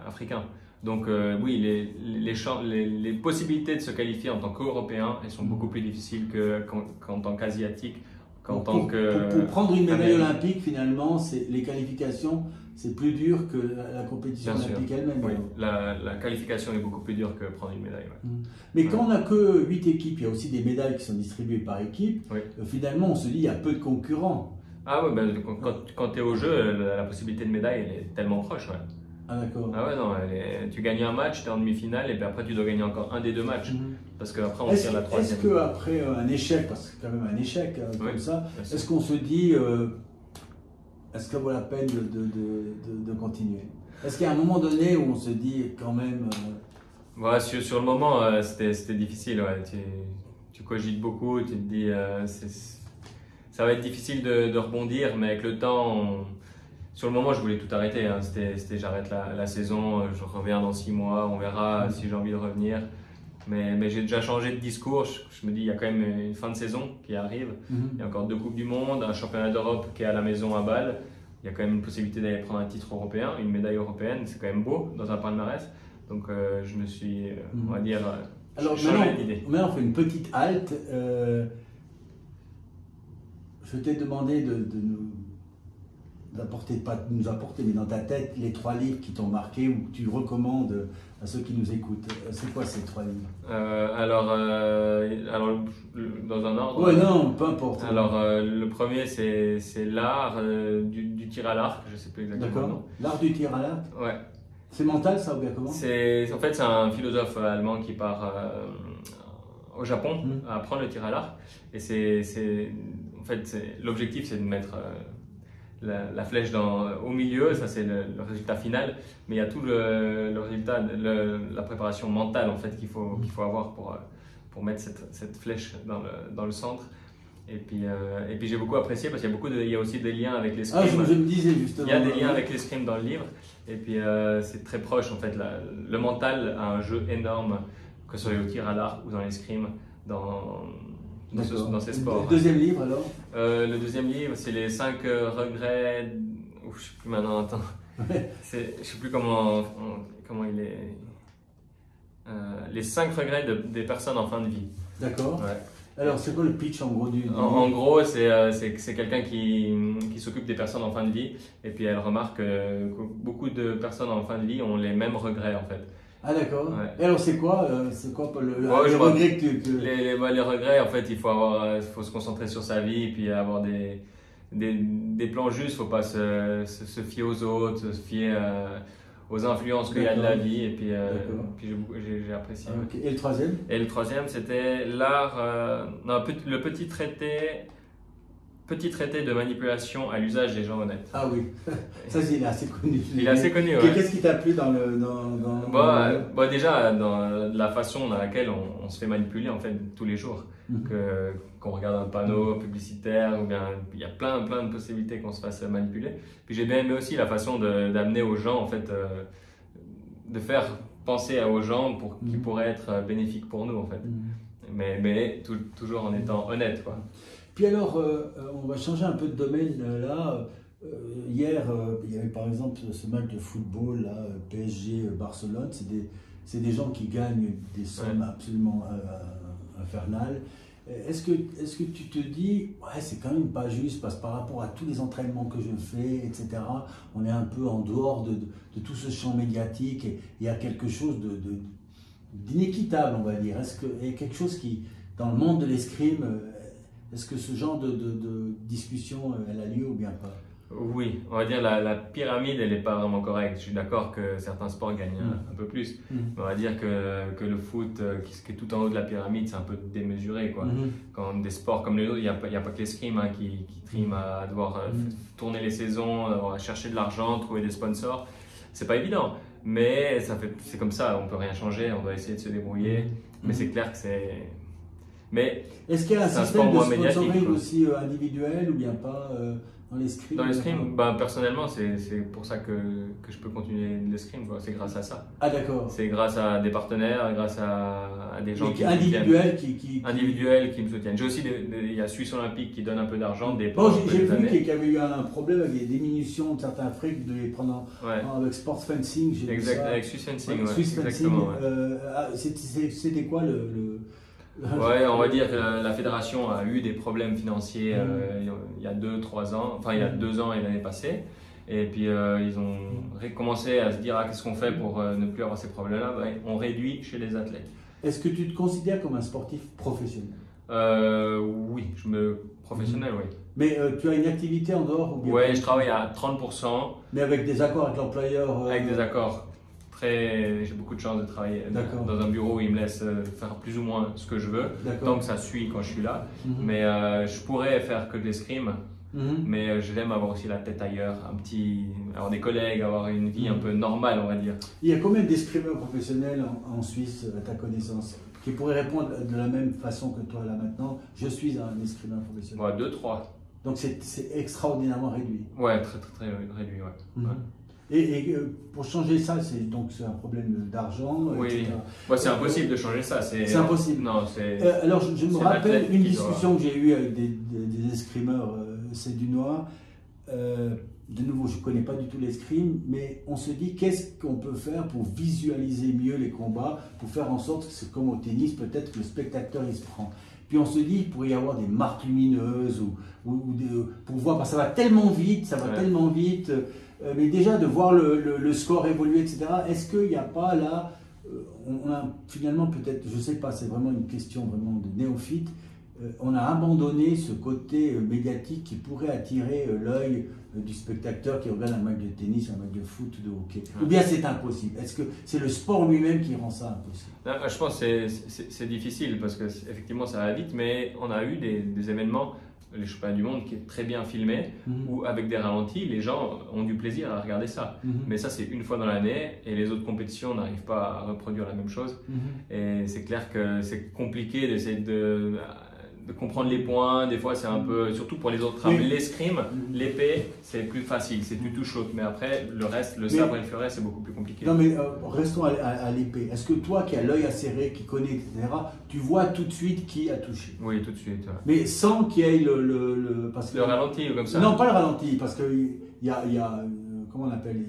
Speaker 2: africain. Donc oui, les possibilités de se qualifier en tant qu'Européen, elles sont beaucoup plus difficiles qu'en tant qu'Asiatique. Pour
Speaker 1: prendre une médaille olympique, finalement, les qualifications, c'est plus dur que la compétition olympique elle-même.
Speaker 2: Oui, la qualification est beaucoup plus dure que prendre une médaille.
Speaker 1: Mais quand on n'a que 8 équipes, il y a aussi des médailles qui sont distribuées par équipe. Finalement, on se dit qu'il y a peu de concurrents.
Speaker 2: Ah oui, quand tu es au jeu, la possibilité de médaille elle est tellement proche.
Speaker 1: Ah d'accord.
Speaker 2: Ah ouais, non, tu gagnes un match, tu es en demi-finale, et puis après tu dois gagner encore un des 2 matchs. Parce qu'après on tire la 3e.
Speaker 1: Est-ce qu'après un échec, parce que c'est quand même un échec comme ça, est-ce qu'on se dit, est-ce que ça vaut la peine de continuer? Est-ce qu'il y a un moment donné où on se dit quand même.
Speaker 2: Sur le moment, c'était difficile. Tu cogites beaucoup, tu te dis, ça va être difficile de rebondir, mais avec le temps. Sur le moment, je voulais tout arrêter. C'était j'arrête la saison, je reviens dans 6 mois, on verra si j'ai envie de revenir. Mais j'ai déjà changé de discours. Je me dis, il y a quand même une fin de saison qui arrive. Il y a encore 2 Coupes du Monde, un championnat d'Europe qui est à la maison à Bâle. Il y a quand même une possibilité d'aller prendre un titre européen, une médaille européenne. C'est quand même beau dans un palmarès. Donc je me suis, on va dire, changé d'idée.
Speaker 1: Maintenant, on fait une petite halte. Je t'ai demandé de nous apporter, mais dans ta tête, les 3 livres qui t'ont marqué ou que tu recommandes à ceux qui nous écoutent. C'est quoi ces 3 livres?
Speaker 2: Alors, dans un ordre.
Speaker 1: Ouais, non, peu importe.
Speaker 2: Alors, le premier, c'est l'art du tir à l'arc, je ne sais plus exactement.
Speaker 1: D'accord. L'art du tir à l'arc?
Speaker 2: Ouais.
Speaker 1: C'est mental, ça, ou bien comment?
Speaker 2: En fait, c'est un philosophe allemand qui part au Japon à apprendre le tir à l'arc. Et en fait, l'objectif, c'est de mettre la flèche au milieu, ça c'est le résultat final, mais il y a tout le résultat, la préparation mentale en fait qu'il faut avoir pour mettre cette flèche dans le centre. Et puis j'ai beaucoup apprécié parce qu'il y a aussi des liens avec l'escrime.
Speaker 1: Ah, je me disais justement.
Speaker 2: Il y a des liens avec l'escrime dans le livre, et puis c'est très proche en fait. Le mental a un jeu énorme, que ce soit au tir à l'arc ou dans l'escrime, dans ces sports.
Speaker 1: Le deuxième livre alors?
Speaker 2: Le deuxième livre, c'est les 5 regrets. Je ne sais plus maintenant, attends. Je ne sais plus comment il est. Les 5 regrets des personnes en fin de vie.
Speaker 1: D'accord. Ouais. Alors, c'est quoi le pitch en gros du
Speaker 2: en gros, c'est quelqu'un qui s'occupe des personnes en fin de vie, et puis elle remarque que beaucoup de personnes en fin de vie ont les mêmes regrets en fait.
Speaker 1: Ah d'accord. Ouais. Et alors c'est quoi les regrets
Speaker 2: les regrets, en fait, il faut se concentrer sur sa vie et puis avoir des plans justes. Il ne faut pas se fier aux autres, se fier aux influences qu'il y a de la vie. Et puis j'ai apprécié.
Speaker 1: Okay. Et le troisième?
Speaker 2: Et le troisième, c'était l'art, le petit traité de manipulation à l'usage des gens honnêtes.
Speaker 1: Ah oui, ça il est assez connu.
Speaker 2: Il est assez connu, ouais.
Speaker 1: Qu'est-ce qui t'a plu dans
Speaker 2: déjà, dans la façon dans laquelle on se fait manipuler en fait tous les jours. Qu'on regarde un panneau publicitaire, ou bien il y a plein de possibilités qu'on se fasse manipuler. Puis j'ai bien aimé aussi la façon d'amener aux gens, en fait, de faire penser aux gens qui pourraient être bénéfiques pour nous, en fait. Mais toujours en étant honnête, quoi.
Speaker 1: Puis alors, on va changer un peu de domaine là. Hier, il y avait par exemple ce match de football, là, PSG-Barcelone. C'est des gens qui gagnent des sommes absolument infernales. Est-ce que tu te dis, ouais, c'est quand même pas juste, parce que par rapport à tous les entraînements que je fais, etc., on est un peu en dehors de tout ce champ médiatique et il y a quelque chose d'inéquitable, on va dire. Est-ce qu'il y a quelque chose qui, dans le monde de l'escrime, est-ce que ce genre de discussion, elle a lieu ou bien pas?
Speaker 2: Oui, on va dire la pyramide, elle n'est pas vraiment correcte. Je suis d'accord que certains sports gagnent un peu plus. Mais on va dire que le foot, qui est tout en haut de la pyramide, c'est un peu démesuré, quoi. Quand des sports comme les autres, il n'y a pas que l'escrime qui triment à devoir tourner les saisons, à chercher de l'argent, trouver des sponsors. C'est pas évident, mais c'est comme ça, on peut rien changer, on doit essayer de se débrouiller. Mais c'est clair que c'est... Mais
Speaker 1: est-ce qu'il y a un système de sponsoring aussi individuel ou bien pas dans l'escrime?
Speaker 2: Dans l'escrime, ben, personnellement, c'est pour ça que je peux continuer l'escrime. C'est grâce à ça.
Speaker 1: Ah d'accord.
Speaker 2: C'est grâce à des partenaires, grâce à des gens
Speaker 1: individuels
Speaker 2: individuels qui me soutiennent. J'ai aussi il y a Suisse Olympique qui donne un peu d'argent.
Speaker 1: Bon, j'ai vu qu'il y avait eu un problème avec des diminutions de certains frais de les prendre avec Sports Fencing.
Speaker 2: Exact, avec Swiss Fencing.
Speaker 1: Swiss Fencing. C'était quoi
Speaker 2: Ouais, on va dire que la fédération a eu des problèmes financiers il y a 2-3 ans, enfin il y a 2 ans et l'année passée. Et puis ils ont recommencé à se dire qu'est-ce qu'on fait pour ne plus avoir ces problèmes-là. On réduit chez les athlètes.
Speaker 1: Est-ce que tu te considères comme un sportif professionnel?
Speaker 2: Oui, professionnel, oui.
Speaker 1: Mais tu as une activité en dehors ou bien?
Speaker 2: Oui, je travaille à 30%.
Speaker 1: Mais avec des accords avec l'employeur?
Speaker 2: Avec des accords. J'ai beaucoup de chance de travailler dans un bureau où ils me laissent faire plus ou moins ce que je veux, tant que ça suit quand je suis là. Mais je pourrais faire que de l'escrime, mais je l'aime avoir aussi la tête ailleurs, avoir des collègues, avoir une vie un peu normale, on va dire.
Speaker 1: Il y a combien d'escrimeurs professionnels en Suisse, à ta connaissance, qui pourraient répondre de la même façon que toi là maintenant? Je suis un escrimeur professionnel.
Speaker 2: Ouais, 2-3.
Speaker 1: Donc c'est extraordinairement réduit.
Speaker 2: Ouais, très réduit, ouais.
Speaker 1: Et pour changer ça, c'est un problème d'argent.
Speaker 2: Oui, c'est impossible de changer ça.
Speaker 1: C'est impossible.
Speaker 2: Non,
Speaker 1: alors je me rappelle une discussion que j'ai eue avec des escrimeurs sédunois. De nouveau, je ne connais pas du tout l'escrime, mais on se dit qu'est-ce qu'on peut faire pour visualiser mieux les combats, pour faire en sorte que c'est comme au tennis, peut-être que le spectateur il se prend. Puis on se dit qu'il pourrait y avoir des marques lumineuses pour voir, parce que ça va tellement vite, mais déjà de voir le score évoluer, etc. Est-ce qu'il n'y a pas là, on a finalement peut-être, je ne sais pas, c'est vraiment une question vraiment de néophyte, on a abandonné ce côté médiatique qui pourrait attirer l'œil du spectateur qui regarde un match de tennis, un match de foot, de hockey. Ou bien c'est impossible? Est-ce que c'est le sport lui-même qui rend ça impossible?
Speaker 2: Non, je pense que c'est difficile parce que effectivement ça va vite, mais on a eu des événements, les championnats du monde qui est très bien filmé, où avec des ralentis, les gens ont du plaisir à regarder ça. Mais ça, c'est une fois dans l'année et les autres compétitions n'arrivent pas à reproduire la même chose. Et c'est clair que c'est compliqué d'essayer de comprendre les points. Des fois, c'est un peu, surtout pour les autres armes, l'escrime, l'épée, c'est plus facile, c'est du touche l'autre. Mais après, le reste, le sabre et le furet, c'est beaucoup plus compliqué.
Speaker 1: Non, mais restons à l'épée. Est-ce que toi, qui as l'œil acéré, qui connais, etc., tu vois tout de suite qui a touché?
Speaker 2: Oui, tout de suite. Ouais.
Speaker 1: Mais sans qu'il y ait
Speaker 2: parce que le ralenti ou comme ça?
Speaker 1: Non, pas le ralenti, parce qu'il y a comment on appelle,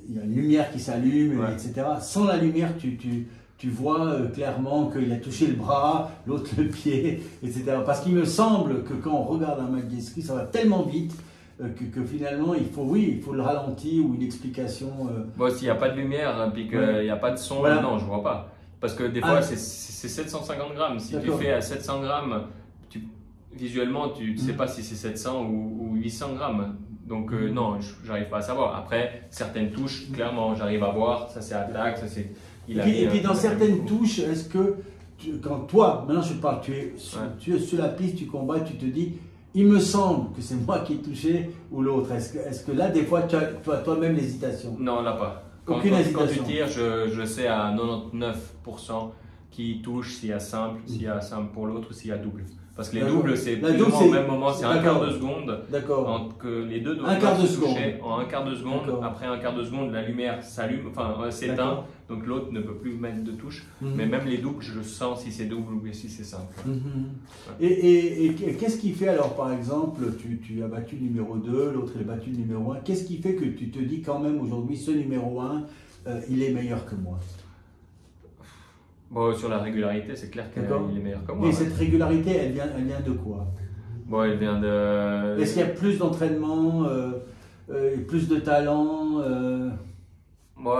Speaker 1: il y a une lumière qui s'allume, etc. Sans la lumière, tu vois clairement qu'il a touché le bras, l'autre le pied, etc. Parce qu'il me semble que quand on regarde un match d'escrime, ça va tellement vite que finalement, il faut le ralenti ou une explication.
Speaker 2: Bon, s'il n'y a pas de lumière et qu'il n'y a pas de son, non, je ne vois pas. Parce que des fois, c'est 750 grammes. Si tu fais à 700 grammes, visuellement, tu ne sais pas si c'est 700 ou 800 grammes. Donc non, j'arrive pas à savoir. Après, certaines touches, clairement, j'arrive à voir. Ça, c'est attaque, ça, c'est...
Speaker 1: Et puis dans certaines touches, est-ce que quand toi, maintenant je parle, tu es sur la piste, tu combats, tu te dis, il me semble que c'est moi qui ai touché ou l'autre. Est-ce que là, des fois, tu as toi-même l'hésitation?
Speaker 2: Non, là pas. Quand tu tires, je sais à 99% qui touche, s'il y a simple pour l'autre ou s'il y a double. Parce que les doubles, c'est
Speaker 1: La
Speaker 2: plus
Speaker 1: double,
Speaker 2: ou moins au même moment, c'est un quart de seconde.
Speaker 1: D'accord.
Speaker 2: Entre que les deux
Speaker 1: Un
Speaker 2: doivent
Speaker 1: quart de
Speaker 2: se toucher
Speaker 1: seconde.
Speaker 2: en un quart de seconde.
Speaker 1: D'accord.
Speaker 2: Après un quart de seconde, la lumière s'allume, enfin s'éteint,
Speaker 1: D'accord.
Speaker 2: donc l'autre ne peut plus mettre de touche.
Speaker 1: Mhm.
Speaker 2: Mais même les doubles, je sens si c'est double ou si c'est simple.
Speaker 1: Mhm. Et qu'est-ce qui fait alors, par exemple, tu as battu le numéro 2, l'autre il a battu le numéro 1. Qu'est-ce qui fait que tu te dis quand même aujourd'hui, ce numéro 1, il est meilleur que moi?
Speaker 2: Bon, sur la régularité, c'est clair qu'il est meilleur que moi.
Speaker 1: Et
Speaker 2: ouais.
Speaker 1: cette régularité, elle vient de quoi?
Speaker 2: Bon, elle vient de.
Speaker 1: Est-ce qu'il y a plus d'entraînement, plus de talent
Speaker 2: Bon,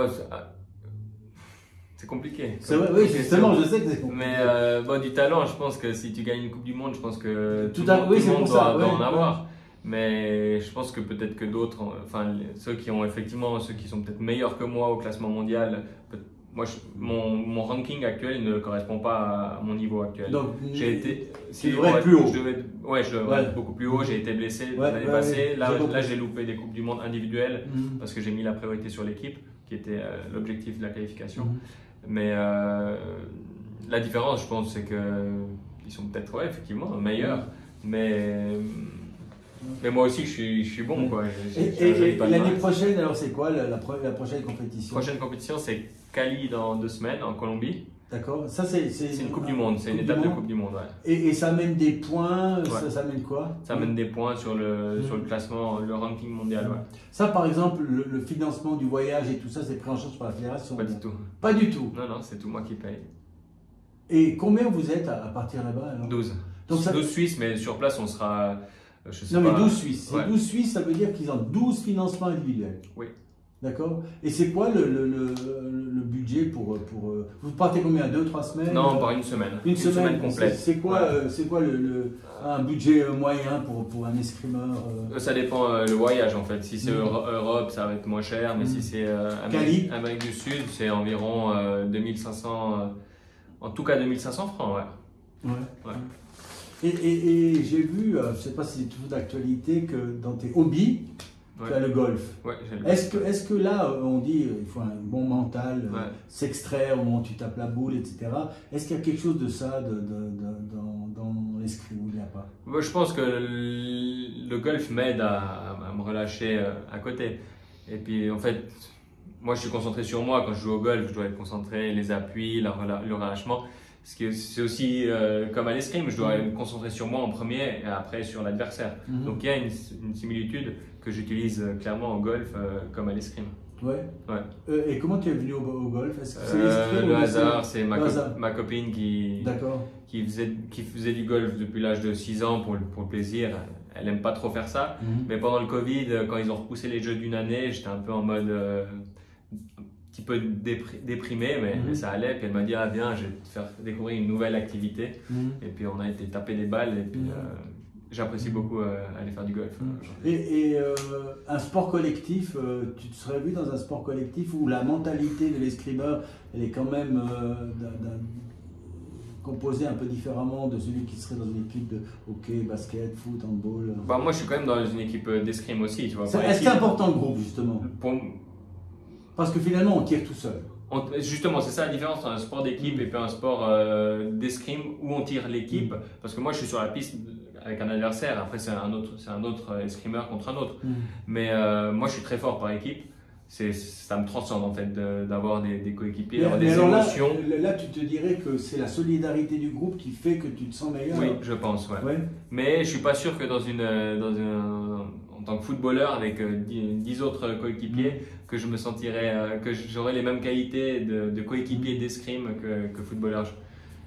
Speaker 2: c'est compliqué.
Speaker 1: C'est vrai, oui, justement, je sais que c'est compliqué.
Speaker 2: Mais bon, du talent, je pense que si tu gagnes une Coupe du Monde, je pense que tout le monde doit en avoir. Mais je pense que peut-être que d'autres, enfin ceux qui sont peut-être meilleurs que moi au classement mondial, moi mon ranking actuel ne correspond pas à mon niveau actuel.
Speaker 1: Donc,
Speaker 2: tu
Speaker 1: devrais être plus haut.
Speaker 2: Je devrais être beaucoup plus haut. J'ai été blessé l'année passée. Là, j'ai loupé des Coupes du Monde individuelles parce que j'ai mis la priorité sur l'équipe, qui était l'objectif de la qualification. Mais la différence, je pense, c'est qu'ils sont peut-être effectivement meilleurs. Mais moi aussi, je suis bon. Quoi.
Speaker 1: Et l'année prochaine, alors c'est quoi la prochaine compétition?
Speaker 2: La prochaine compétition, c'est Cali dans 2 semaines en Colombie.
Speaker 1: D'accord. Ça,
Speaker 2: c'est une Coupe du Monde, c'est une étape de Coupe du Monde. Ouais.
Speaker 1: Et ça amène des points,
Speaker 2: ouais.
Speaker 1: ça amène quoi?
Speaker 2: Ça amène des points sur le classement, le ranking mondial. Ouais.
Speaker 1: Ça, par exemple, le financement du voyage et tout ça, c'est pris en charge par la fédération?
Speaker 2: Pas du tout.
Speaker 1: Pas du tout?
Speaker 2: Non, c'est tout moi qui paye.
Speaker 1: Et combien vous êtes à partir là-bas alors?
Speaker 2: 12.
Speaker 1: Donc
Speaker 2: 12 Suisses, mais sur place, on sera. Je sais
Speaker 1: non,
Speaker 2: pas.
Speaker 1: mais 12 Suisses.
Speaker 2: Ouais.
Speaker 1: 12 Suisses, ça veut dire qu'ils ont 12 financements individuels.
Speaker 2: Oui.
Speaker 1: D'accord. Et c'est quoi le budget pour. Vous partez combien? 2-3 semaines?
Speaker 2: Non, on part une semaine. Une semaine complète.
Speaker 1: C'est quoi, un budget moyen pour un escrimeur
Speaker 2: Ça dépend le voyage en fait. Si c'est Europe, ça va être moins cher, mais si c'est Amérique du Sud, c'est environ 2500. En tout cas 2500 francs, ouais.
Speaker 1: Ouais. Et j'ai vu, je ne sais pas si c'est toujours d'actualité, que dans tes hobbies, tu as le golf.
Speaker 2: Ouais, j'ai le golf.
Speaker 1: Est-ce que là, on dit il faut un bon mental, s'extraire au moment où tu tapes la boule, etc. Est-ce qu'il y a quelque chose de ça dans l'escrime ou il n'y a pas?
Speaker 2: Moi, je pense que le golf m'aide à me relâcher à côté. Et puis en fait, moi je suis concentré sur moi. Quand je joue au golf, je dois être concentré, les appuis, le relâchement. C'est aussi comme à l'escrime, je dois me concentrer sur moi en premier et après sur l'adversaire. Donc il y a une similitude que j'utilise clairement au golf comme à l'escrime.
Speaker 1: Ouais. Et comment tu es venu au golf? Est-ce que c'est l'escrime
Speaker 2: le hasard, c'est ma copine qui faisait du golf depuis l'âge de 6 ans pour le plaisir. Elle n'aime pas trop faire ça. Mais pendant le Covid, quand ils ont repoussé les jeux d'une année, j'étais un peu en mode un petit peu déprimé, mais ça allait. Puis elle m'a dit ah viens, je vais te faire découvrir une nouvelle activité. Et puis on a été taper des balles et puis j'apprécie beaucoup aller faire du golf.
Speaker 1: Et un sport collectif, tu te serais vu dans un sport collectif où la mentalité de l'escrimeur, elle est quand même composée un peu différemment de celui qui serait dans une équipe de hockey, basket, foot, handball?
Speaker 2: Bah, moi je suis quand même dans une équipe d'escrime aussi. Tu vois,
Speaker 1: est-ce que c'est important le groupe justement? Parce que finalement, on tire tout seul.
Speaker 2: Justement, c'est ça la différence entre un sport d'équipe et puis un sport d'escrime où on tire l'équipe. Parce que moi, je suis sur la piste avec un adversaire. Après, c'est un autre escrimeur contre un autre. Mais moi, je suis très fort par équipe. Ça me transcende en fait d'avoir des coéquipiers, d'avoir des émotions.
Speaker 1: Là, tu te dirais que c'est la solidarité du groupe qui fait que tu te sens meilleur?
Speaker 2: Oui, je pense, ouais. Mais je suis pas sûr que en tant que footballeur avec 10 autres coéquipiers, que je me sentirais, que j'aurais les mêmes qualités de coéquipier d'escrime que footballeur.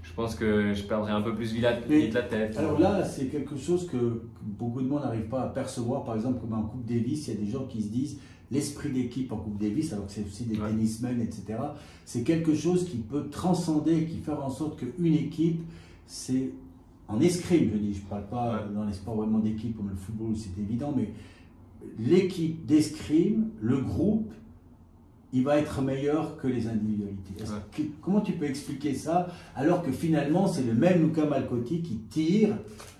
Speaker 2: Je pense que je perdrais un peu plus vite la tête.
Speaker 1: Alors là, c'est quelque chose que beaucoup de monde n'arrive pas à percevoir. Par exemple, comme en Coupe Davis, il y a des gens qui se disent l'esprit d'équipe en Coupe Davis, alors que c'est aussi des tennismen, etc. C'est quelque chose qui peut transcender, qui fait en sorte qu'une équipe, c'est en escrime, je dis, je ne parle pas dans les sports vraiment d'équipe comme le football, c'est évident, mais l'équipe d'escrime, le groupe, il va être meilleur que les individualités. Comment tu peux expliquer ça alors que finalement c'est le même Luca Malcotti qui tire,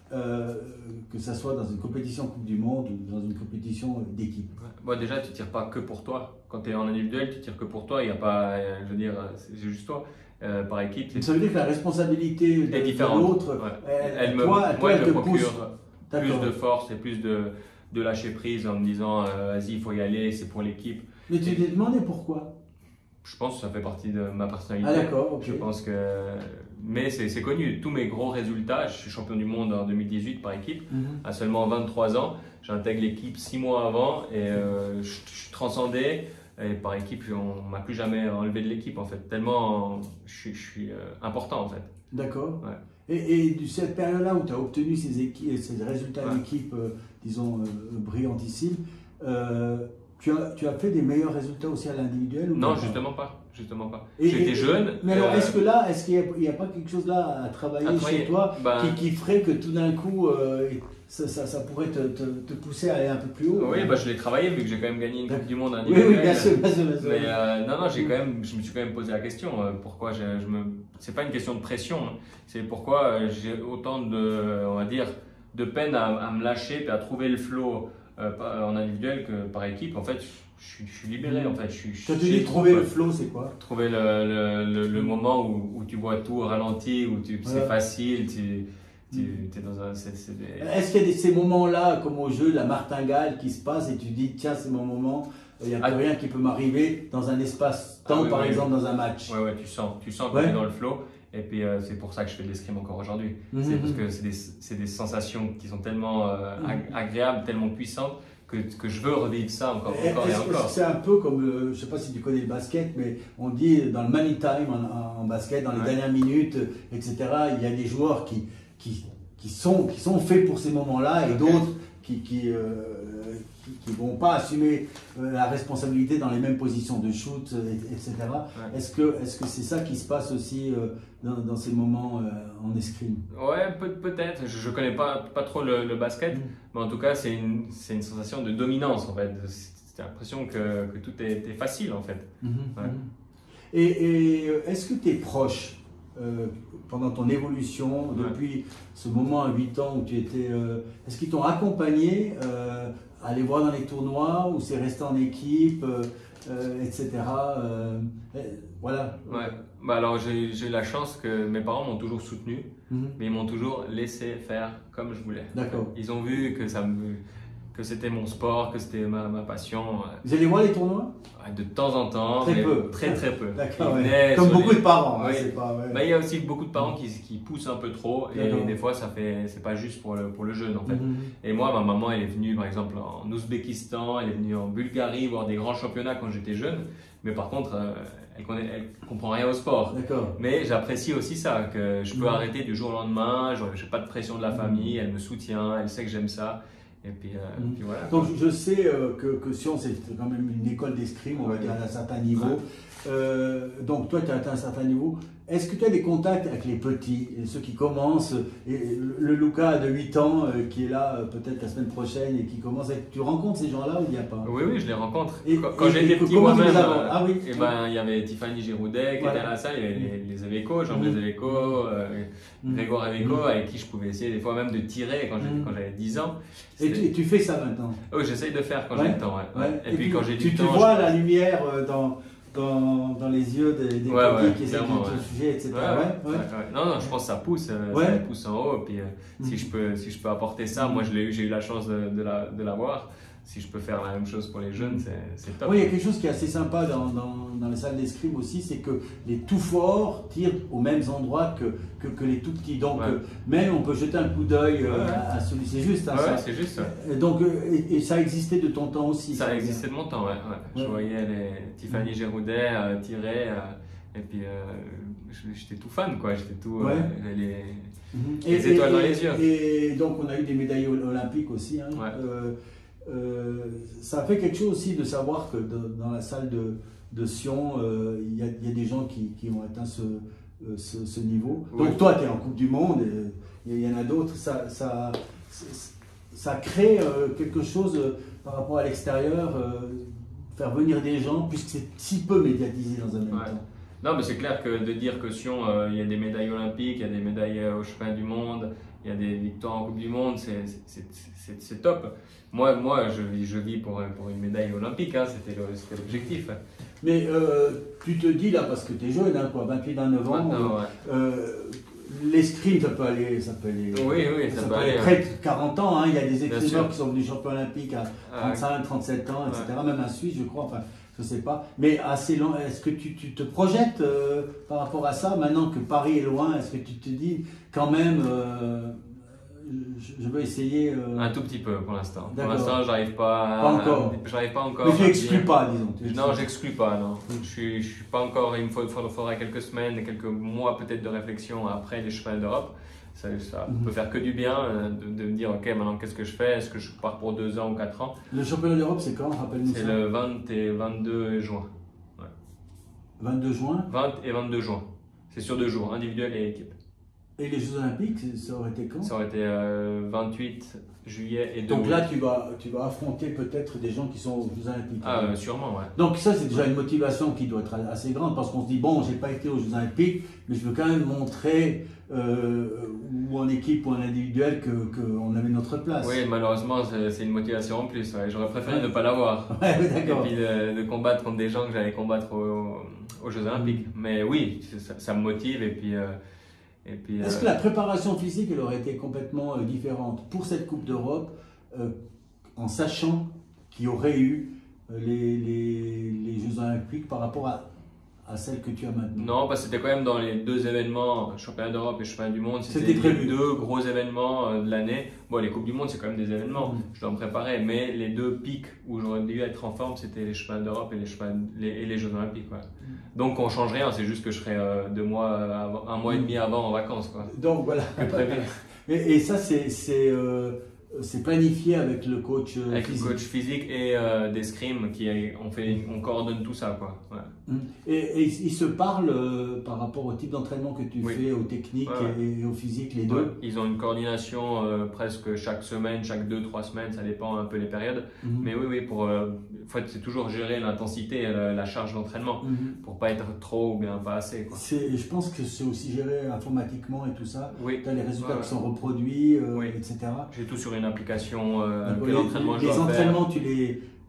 Speaker 1: que ce soit dans une compétition Coupe du Monde ou dans une compétition d'équipe?
Speaker 2: Bon, déjà, tu ne tires pas que pour toi. Quand tu es en individuel, tu tires que pour toi. Il n'y a pas, je veux dire, c'est juste toi. par équipe.
Speaker 1: Ça veut dire que la responsabilité de l'autre,
Speaker 2: ouais. Moi, elle me procure plus de force et plus de lâcher prise en me disant vas-y, il faut y aller, c'est pour l'équipe.
Speaker 1: Mais tu t'es demandé pourquoi?
Speaker 2: Je pense que ça fait partie de ma personnalité.
Speaker 1: Ah d'accord, ok.
Speaker 2: Je pense que... Mais c'est connu, tous mes gros résultats, je suis champion du monde en 2018 par équipe, à seulement 23 ans. J'intègre l'équipe 6 mois avant et je suis transcendé. Et par équipe, on ne m'a plus jamais enlevé de l'équipe en fait, tellement je suis important en fait.
Speaker 1: D'accord.
Speaker 2: Ouais.
Speaker 1: Et de cette période-là où tu as obtenu ces résultats d'équipe, disons, brillantissimes, tu as fait des meilleurs résultats aussi à l'individuel?
Speaker 2: Non, justement pas. J'étais jeune.
Speaker 1: Mais alors, est-ce qu'il n'y a pas quelque chose là à travailler chez toi qui ferait que tout d'un coup, ça pourrait te pousser à aller un peu plus haut?
Speaker 2: Oui, je l'ai travaillé vu que j'ai quand même gagné une Coupe du Monde individuelle.
Speaker 1: Oui, bien sûr.
Speaker 2: Mais non, je me suis quand même posé la question. Pourquoi c'est pas une question de pression. C'est pourquoi j'ai autant on va dire, de peine à me lâcher et à trouver le flow en individuel que par équipe. En fait, je suis libéré. En fait,
Speaker 1: quand tu dis trouver le flow, c'est quoi?
Speaker 2: Trouver le moment où tu vois tout au ralenti, où c'est facile. T'es dans un.
Speaker 1: Est-ce qu'il y a ces moments-là, comme au jeu, la martingale qui se passe et tu dis tiens, c'est mon moment, il n'y a plus rien qui peut m'arriver dans un espace-temps, par exemple, dans un match?
Speaker 2: Ouais, tu sens que tu es dans le flow. Et puis c'est pour ça que je fais de l'escrime encore aujourd'hui. C'est parce que c'est des sensations qui sont tellement agréables, tellement puissantes que je veux revivre ça encore et encore.
Speaker 1: C'est un peu comme, je ne sais pas si tu connais le basket, mais on dit dans le money time en basket, dans les dernières minutes, etc., il y a des joueurs qui sont faits pour ces moments-là et d'autres qui vont pas assumer la responsabilité dans les mêmes positions de shoot, etc. Ouais. Est-ce que c'est ça qui se passe aussi dans ces moments en escrime?
Speaker 2: Ouais, peut-être. Je connais pas trop le basket, mais en tout cas, c'est une sensation de dominance en fait. C'est l'impression que tout est facile en fait. Ouais.
Speaker 1: Et est-ce que tes proches, pendant ton évolution, depuis ce moment à 8 ans où tu étais, est-ce qu'ils t'ont accompagné à aller voir dans les tournois ou c'est resté en équipe, etc. Voilà.
Speaker 2: Ouais. Alors j'ai eu la chance que mes parents m'ont toujours soutenu, mais ils m'ont toujours laissé faire comme je voulais.
Speaker 1: D'accord.
Speaker 2: Ils ont vu que c'était mon sport, que c'était ma passion.
Speaker 1: Vous allez voir les tournois?
Speaker 2: De temps en temps, très peu.
Speaker 1: D'accord, comme beaucoup de parents.
Speaker 2: Oui. Il y a aussi beaucoup de parents qui poussent un peu trop et des fois c'est pas juste pour le jeune en fait. Et moi, ma maman elle est venue par exemple en Ouzbékistan, elle est venue en Bulgarie voir des grands championnats quand j'étais jeune, mais par contre elle comprend rien au sport. Mais j'apprécie aussi ça, que je peux arrêter du jour au lendemain, j'ai pas de pression de la famille, elle me soutient, elle sait que j'aime ça. Et puis voilà.
Speaker 1: Donc je sais que Sion c'est quand même une école d'escrime, on va dire à un certain niveau. Donc toi tu as atteint un certain niveau. Est-ce que tu as des contacts avec les petits, ceux qui commencent, et le Luca de 8 ans qui est là peut-être la semaine prochaine et qui commence, tu rencontres ces gens-là ou il n'y a pas?
Speaker 2: Oui, je les rencontre. Quand j'étais petit moi-même, il y avait Tiffany Giroudet qui était à la salle, il y avait les Eveco, Jean-Blaise Eveco, Grégoire Eveco, avec qui je pouvais essayer des fois même de tirer quand j'avais 10 ans.
Speaker 1: Et tu fais ça maintenant?
Speaker 2: Oui, j'essaye de faire quand j'ai le temps.
Speaker 1: Et puis quand j'ai du temps, tu vois la lumière dans les yeux des petits qui essaient de te sujet, etc.
Speaker 2: Non, je pense que ça pousse en haut. Et puis si je peux apporter ça, moi j'ai eu la chance de l'avoir. Si je peux faire la même chose pour les jeunes, c'est top.
Speaker 1: Oui, il y a quelque chose qui est assez sympa dans les salles d'escrime aussi, c'est que les tout forts tirent aux mêmes endroits que les tout petits. Donc, même on peut jeter un coup d'œil à celui, c'est juste. Hein,
Speaker 2: c'est juste.
Speaker 1: Donc, et ça existait de ton temps aussi.
Speaker 2: Ça existait de mon temps, Je voyais Tiffany Giroudet tirer, et puis j'étais tout fan, quoi. J'étais tout. Les étoiles dans les yeux.
Speaker 1: Et donc, on a eu des médailles olympiques aussi. Hein, ça fait quelque chose aussi de savoir que dans la salle de Sion, il y a des gens qui ont atteint ce niveau. Donc toi, tu es en Coupe du Monde, et il y en a d'autres. Ça crée quelque chose par rapport à l'extérieur, faire venir des gens, puisque c'est si peu médiatisé dans un même temps.
Speaker 2: Non, mais c'est clair que de dire que Sion, il y a des médailles olympiques, il y a des médailles au championnat du monde, il y a des victoires en Coupe du Monde, c'est top. Moi je vis pour une médaille olympique, c'était l'objectif.
Speaker 1: Mais tu te dis là, parce que tu es jeune, hein, quoi, 28-29 ans,
Speaker 2: Maintenant, ouais.
Speaker 1: l'escrime, ça peut aller,
Speaker 2: Oui, ça peut aller.
Speaker 1: près de 40 ans. Hein. Il y a des
Speaker 2: Bien
Speaker 1: escrimeurs
Speaker 2: sûr.
Speaker 1: qui sont venus champions olympiques à 35, 37 ans, etc.
Speaker 2: Ouais.
Speaker 1: Même un Suisse, je crois. Enfin, je sais pas. Mais assez long. Est-ce que tu te projettes par rapport à ça, maintenant que Paris est loin? Est-ce que tu te dis quand même, je veux essayer.
Speaker 2: Un tout petit peu pour l'instant. Pour
Speaker 1: D'accord.
Speaker 2: l'instant, j'arrive pas.
Speaker 1: Pas encore.
Speaker 2: J'arrive pas encore.
Speaker 1: Mais tu
Speaker 2: à
Speaker 1: n'exclus
Speaker 2: dire-
Speaker 1: pas, disons.
Speaker 2: Non, j'exclus pas, non. Je suis pas encore. Faudra quelques semaines, quelques mois peut-être de réflexion après les championnats d'Europe. Ça peut faire que du bien de me dire, ok, maintenant qu'est-ce que je fais? Est-ce que je pars pour 2 ans ou 4 ans?
Speaker 1: Le championnat d'Europe, c'est quand? Rappelle-nous
Speaker 2: C'est
Speaker 1: ça.
Speaker 2: le 20 et 22 juin.
Speaker 1: 22 juin.
Speaker 2: 20 et 22 juin. C'est sur 2 jours, individuel et équipe.
Speaker 1: Et les Jeux Olympiques, ça aurait été quand?
Speaker 2: Ça aurait été 28 juillet et 2
Speaker 1: Donc
Speaker 2: août.
Speaker 1: là, tu vas affronter peut-être des gens qui sont aux Jeux Olympiques.
Speaker 2: Ah, sûrement, ouais.
Speaker 1: Donc ça, c'est déjà une motivation qui doit être assez grande parce qu'on se dit, bon, j'ai pas été aux Jeux Olympiques, mais je veux quand même montrer, ou en équipe ou en individuel, qu'on avait notre place.
Speaker 2: Oui, malheureusement, c'est une motivation en plus. Ouais. J'aurais préféré ne pas l'avoir.
Speaker 1: Ouais,
Speaker 2: Et
Speaker 1: d'accord.
Speaker 2: puis de combattre contre des gens que j'allais combattre aux Jeux Olympiques. Mais oui, ça me motive. Et puis,
Speaker 1: Est-ce que la préparation physique, elle aurait été complètement différente pour cette Coupe d'Europe, en sachant qu'il y aurait eu les Jeux Olympiques par rapport à celle que tu as maintenant?
Speaker 2: non, parce que c'était quand même dans les 2 événements, championnat d'Europe et championnat du monde,
Speaker 1: C'était
Speaker 2: c'était les
Speaker 1: prévu.
Speaker 2: 2 gros événements de l'année. Bon, les Coupes du Monde, c'est quand même des événements, je dois me préparer, mais les 2 pics où j'aurais dû être en forme, c'était les championnats d'Europe et les Jeux Olympiques. Ouais. Donc on change rien, c'est juste que je serai 2 mois, un mois et demi avant en vacances. Quoi.
Speaker 1: Donc voilà.
Speaker 2: Que prévu.
Speaker 1: Et ça, c'est planifié avec le coach
Speaker 2: Avec
Speaker 1: physique.
Speaker 2: le coach physique et d'escrime, on coordonne tout ça. Quoi. Ouais.
Speaker 1: Et ils se parlent par rapport au type d'entraînement que tu
Speaker 2: Oui.
Speaker 1: fais, aux techniques et au physique, les deux.
Speaker 2: Ouais, ils ont une coordination presque chaque semaine, chaque 2-3 semaines, ça dépend un peu les périodes. Mais oui, en fait, c'est toujours gérer l'intensité et la charge d'entraînement pour pas être trop ou bien pas assez. Quoi.
Speaker 1: Je pense que c'est aussi géré informatiquement et tout ça.
Speaker 2: Oui.
Speaker 1: Tu as les résultats
Speaker 2: Ouais,
Speaker 1: qui sont reproduits,
Speaker 2: Oui.
Speaker 1: etc.
Speaker 2: J'ai tout sur une application,
Speaker 1: Donc,
Speaker 2: quel entraînement je
Speaker 1: les
Speaker 2: dois
Speaker 1: entraînements,
Speaker 2: faire.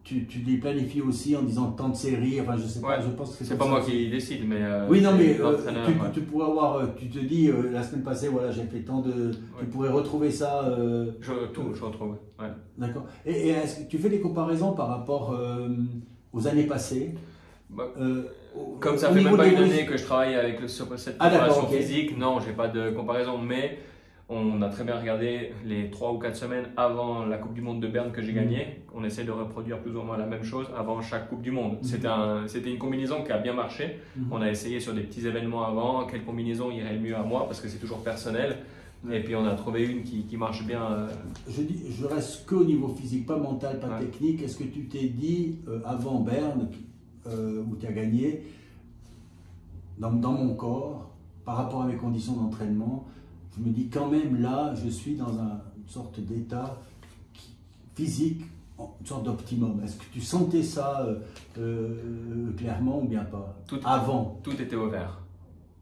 Speaker 1: tu les planifies aussi en disant tant de séries, enfin je sais pas,
Speaker 2: Ouais.
Speaker 1: je pense que
Speaker 2: C'est
Speaker 1: comme
Speaker 2: pas
Speaker 1: ça
Speaker 2: moi
Speaker 1: aussi.
Speaker 2: qui décide, mais
Speaker 1: Oui, non,
Speaker 2: c'est
Speaker 1: mais
Speaker 2: l'entraîneur. Ouais.
Speaker 1: tu pourrais avoir, tu te dis la semaine passée, voilà, j'ai fait tant de. Tu pourrais retrouver ça.
Speaker 2: Je retrouve. Ouais.
Speaker 1: D'accord. Et est-ce que tu fais des comparaisons par rapport aux années passées?
Speaker 2: Bah,
Speaker 1: Au-
Speaker 2: Comme ça
Speaker 1: au
Speaker 2: fait
Speaker 1: niveau
Speaker 2: même pas
Speaker 1: des
Speaker 2: une année que je travaille sur cette
Speaker 1: Ah, d'accord,
Speaker 2: préparation
Speaker 1: ok.
Speaker 2: physique, non, j'ai pas de comparaison, mais on a très bien regardé les 3 ou 4 semaines avant la Coupe du Monde de Berne que j'ai gagnée. On essaie de reproduire plus ou moins la même chose avant chaque Coupe du Monde. C'était une combinaison qui a bien marché. On a essayé sur des petits événements avant, quelle combinaison irait le mieux à moi, parce que c'est toujours personnel. Et puis on a trouvé une qui marche bien.
Speaker 1: Je reste qu'au niveau physique, pas mental, pas
Speaker 2: Ouais.
Speaker 1: technique. Est-ce que tu t'es dit avant Berne, où tu as gagné, dans mon corps, par rapport à mes conditions d'entraînement, je me dis quand même là, je suis dans une sorte d'état physique, une sorte d'optimum. Est-ce que tu sentais ça clairement ou bien pas? Avant.
Speaker 2: Tout était ouvert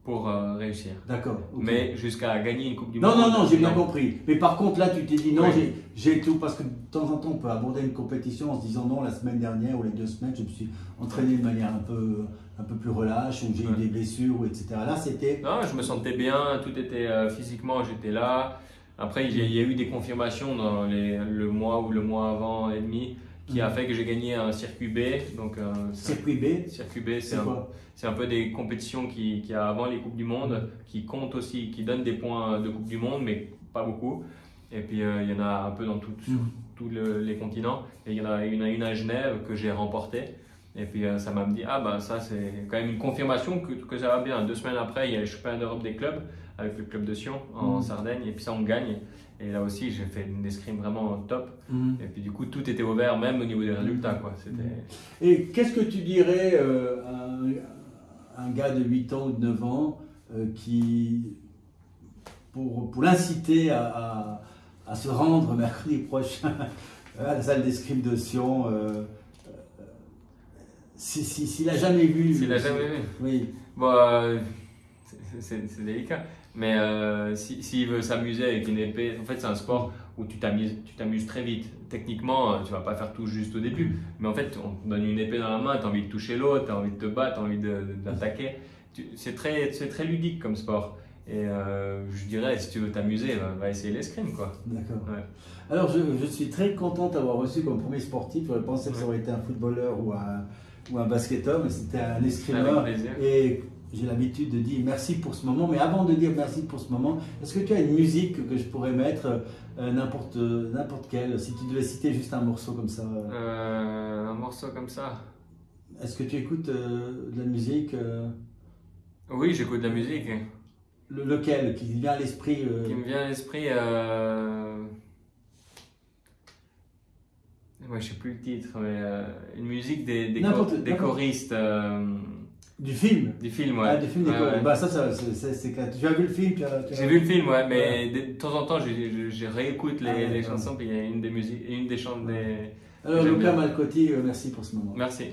Speaker 2: pour réussir.
Speaker 1: D'accord. Ok.
Speaker 2: Mais jusqu'à gagner une Coupe du
Speaker 1: Non,
Speaker 2: Monde.
Speaker 1: non, j'ai bien compris. Mais par contre, là, tu t'es dit non,
Speaker 2: Oui.
Speaker 1: j'ai tout. Parce que de temps en temps, on peut aborder une compétition en se disant non, la semaine dernière ou les 2 semaines, je me suis entraîné de manière un peu plus relâche, ou j'ai eu des blessures, ou etc. Là, c'était.
Speaker 2: Non, je me sentais bien, tout était physiquement, j'étais là. Après, il y a eu des confirmations dans le mois ou le mois avant et demi qui a fait que j'ai gagné un circuit B. Donc,
Speaker 1: Circuit B,
Speaker 2: circuit B,
Speaker 1: c'est quoi?
Speaker 2: c'est un peu des compétitions qui a avant les Coupes du Monde, qui comptent aussi, qui donnent des points de Coupe du Monde, mais pas beaucoup. Et puis il y en a un peu sur tous les continents. Et il y en a une à Genève que j'ai remportée. Et puis ça m'a dit, ah bah ça c'est quand même une confirmation que ça va bien. 2 semaines après, il y a les championnats d'Europe des clubs avec le club de Sion en Sardaigne. Et puis ça on gagne. Et là aussi j'ai fait une escrime vraiment top. Et puis du coup tout était ouvert même au niveau des résultats. Quoi.
Speaker 1: Et qu'est-ce que tu dirais à un gars de 8 ans ou de 9 ans qui, pour l'inciter à se rendre mercredi prochain à la salle d'escrime de Sion, s'il n'a jamais vu.
Speaker 2: S'il n'a jamais vu.
Speaker 1: Oui.
Speaker 2: Bon, c'est délicat. Mais s'il veut s'amuser avec une épée, en fait c'est un sport où tu t'amuses très vite. Techniquement, tu vas pas faire tout juste au début, mais en fait, on te donne une épée dans la main, tu as envie de toucher l'autre, tu as envie de te battre, tu as envie d'attaquer. C'est très ludique comme sport. Et je dirais, si tu veux t'amuser, va essayer l'escrime, quoi.
Speaker 1: D'accord.
Speaker 2: Ouais.
Speaker 1: Alors, je suis très content d'avoir reçu comme premier sportif. J'aurais pensé que ça aurait été un footballeur ou un basketteur, mais c'était un escrimeur.
Speaker 2: Avec plaisir.
Speaker 1: Et j'ai l'habitude de dire merci pour ce moment. Mais avant de dire merci pour ce moment, est-ce que tu as une musique que je pourrais mettre, n'importe quelle, si tu devais citer juste un morceau comme ça?
Speaker 2: Un morceau comme ça.
Speaker 1: Est-ce que tu écoutes de la musique
Speaker 2: Oui, j'écoute de la musique.
Speaker 1: Lequel qui vient à l'esprit
Speaker 2: Qui me vient à l'esprit. Moi, je sais plus le titre, mais une musique des choristes.
Speaker 1: Du film?
Speaker 2: Du film, ouais.
Speaker 1: Ah, du film des choristes.
Speaker 2: Ouais.
Speaker 1: Bah, ça c'est clair. Tu as vu le film?
Speaker 2: J'ai vu le film, ouais, mais de temps en temps, je réécoute les chansons, puis il y a une des musiques, une des chansons des.
Speaker 1: Alors, Luca Malcotti, merci pour ce moment.
Speaker 2: Merci.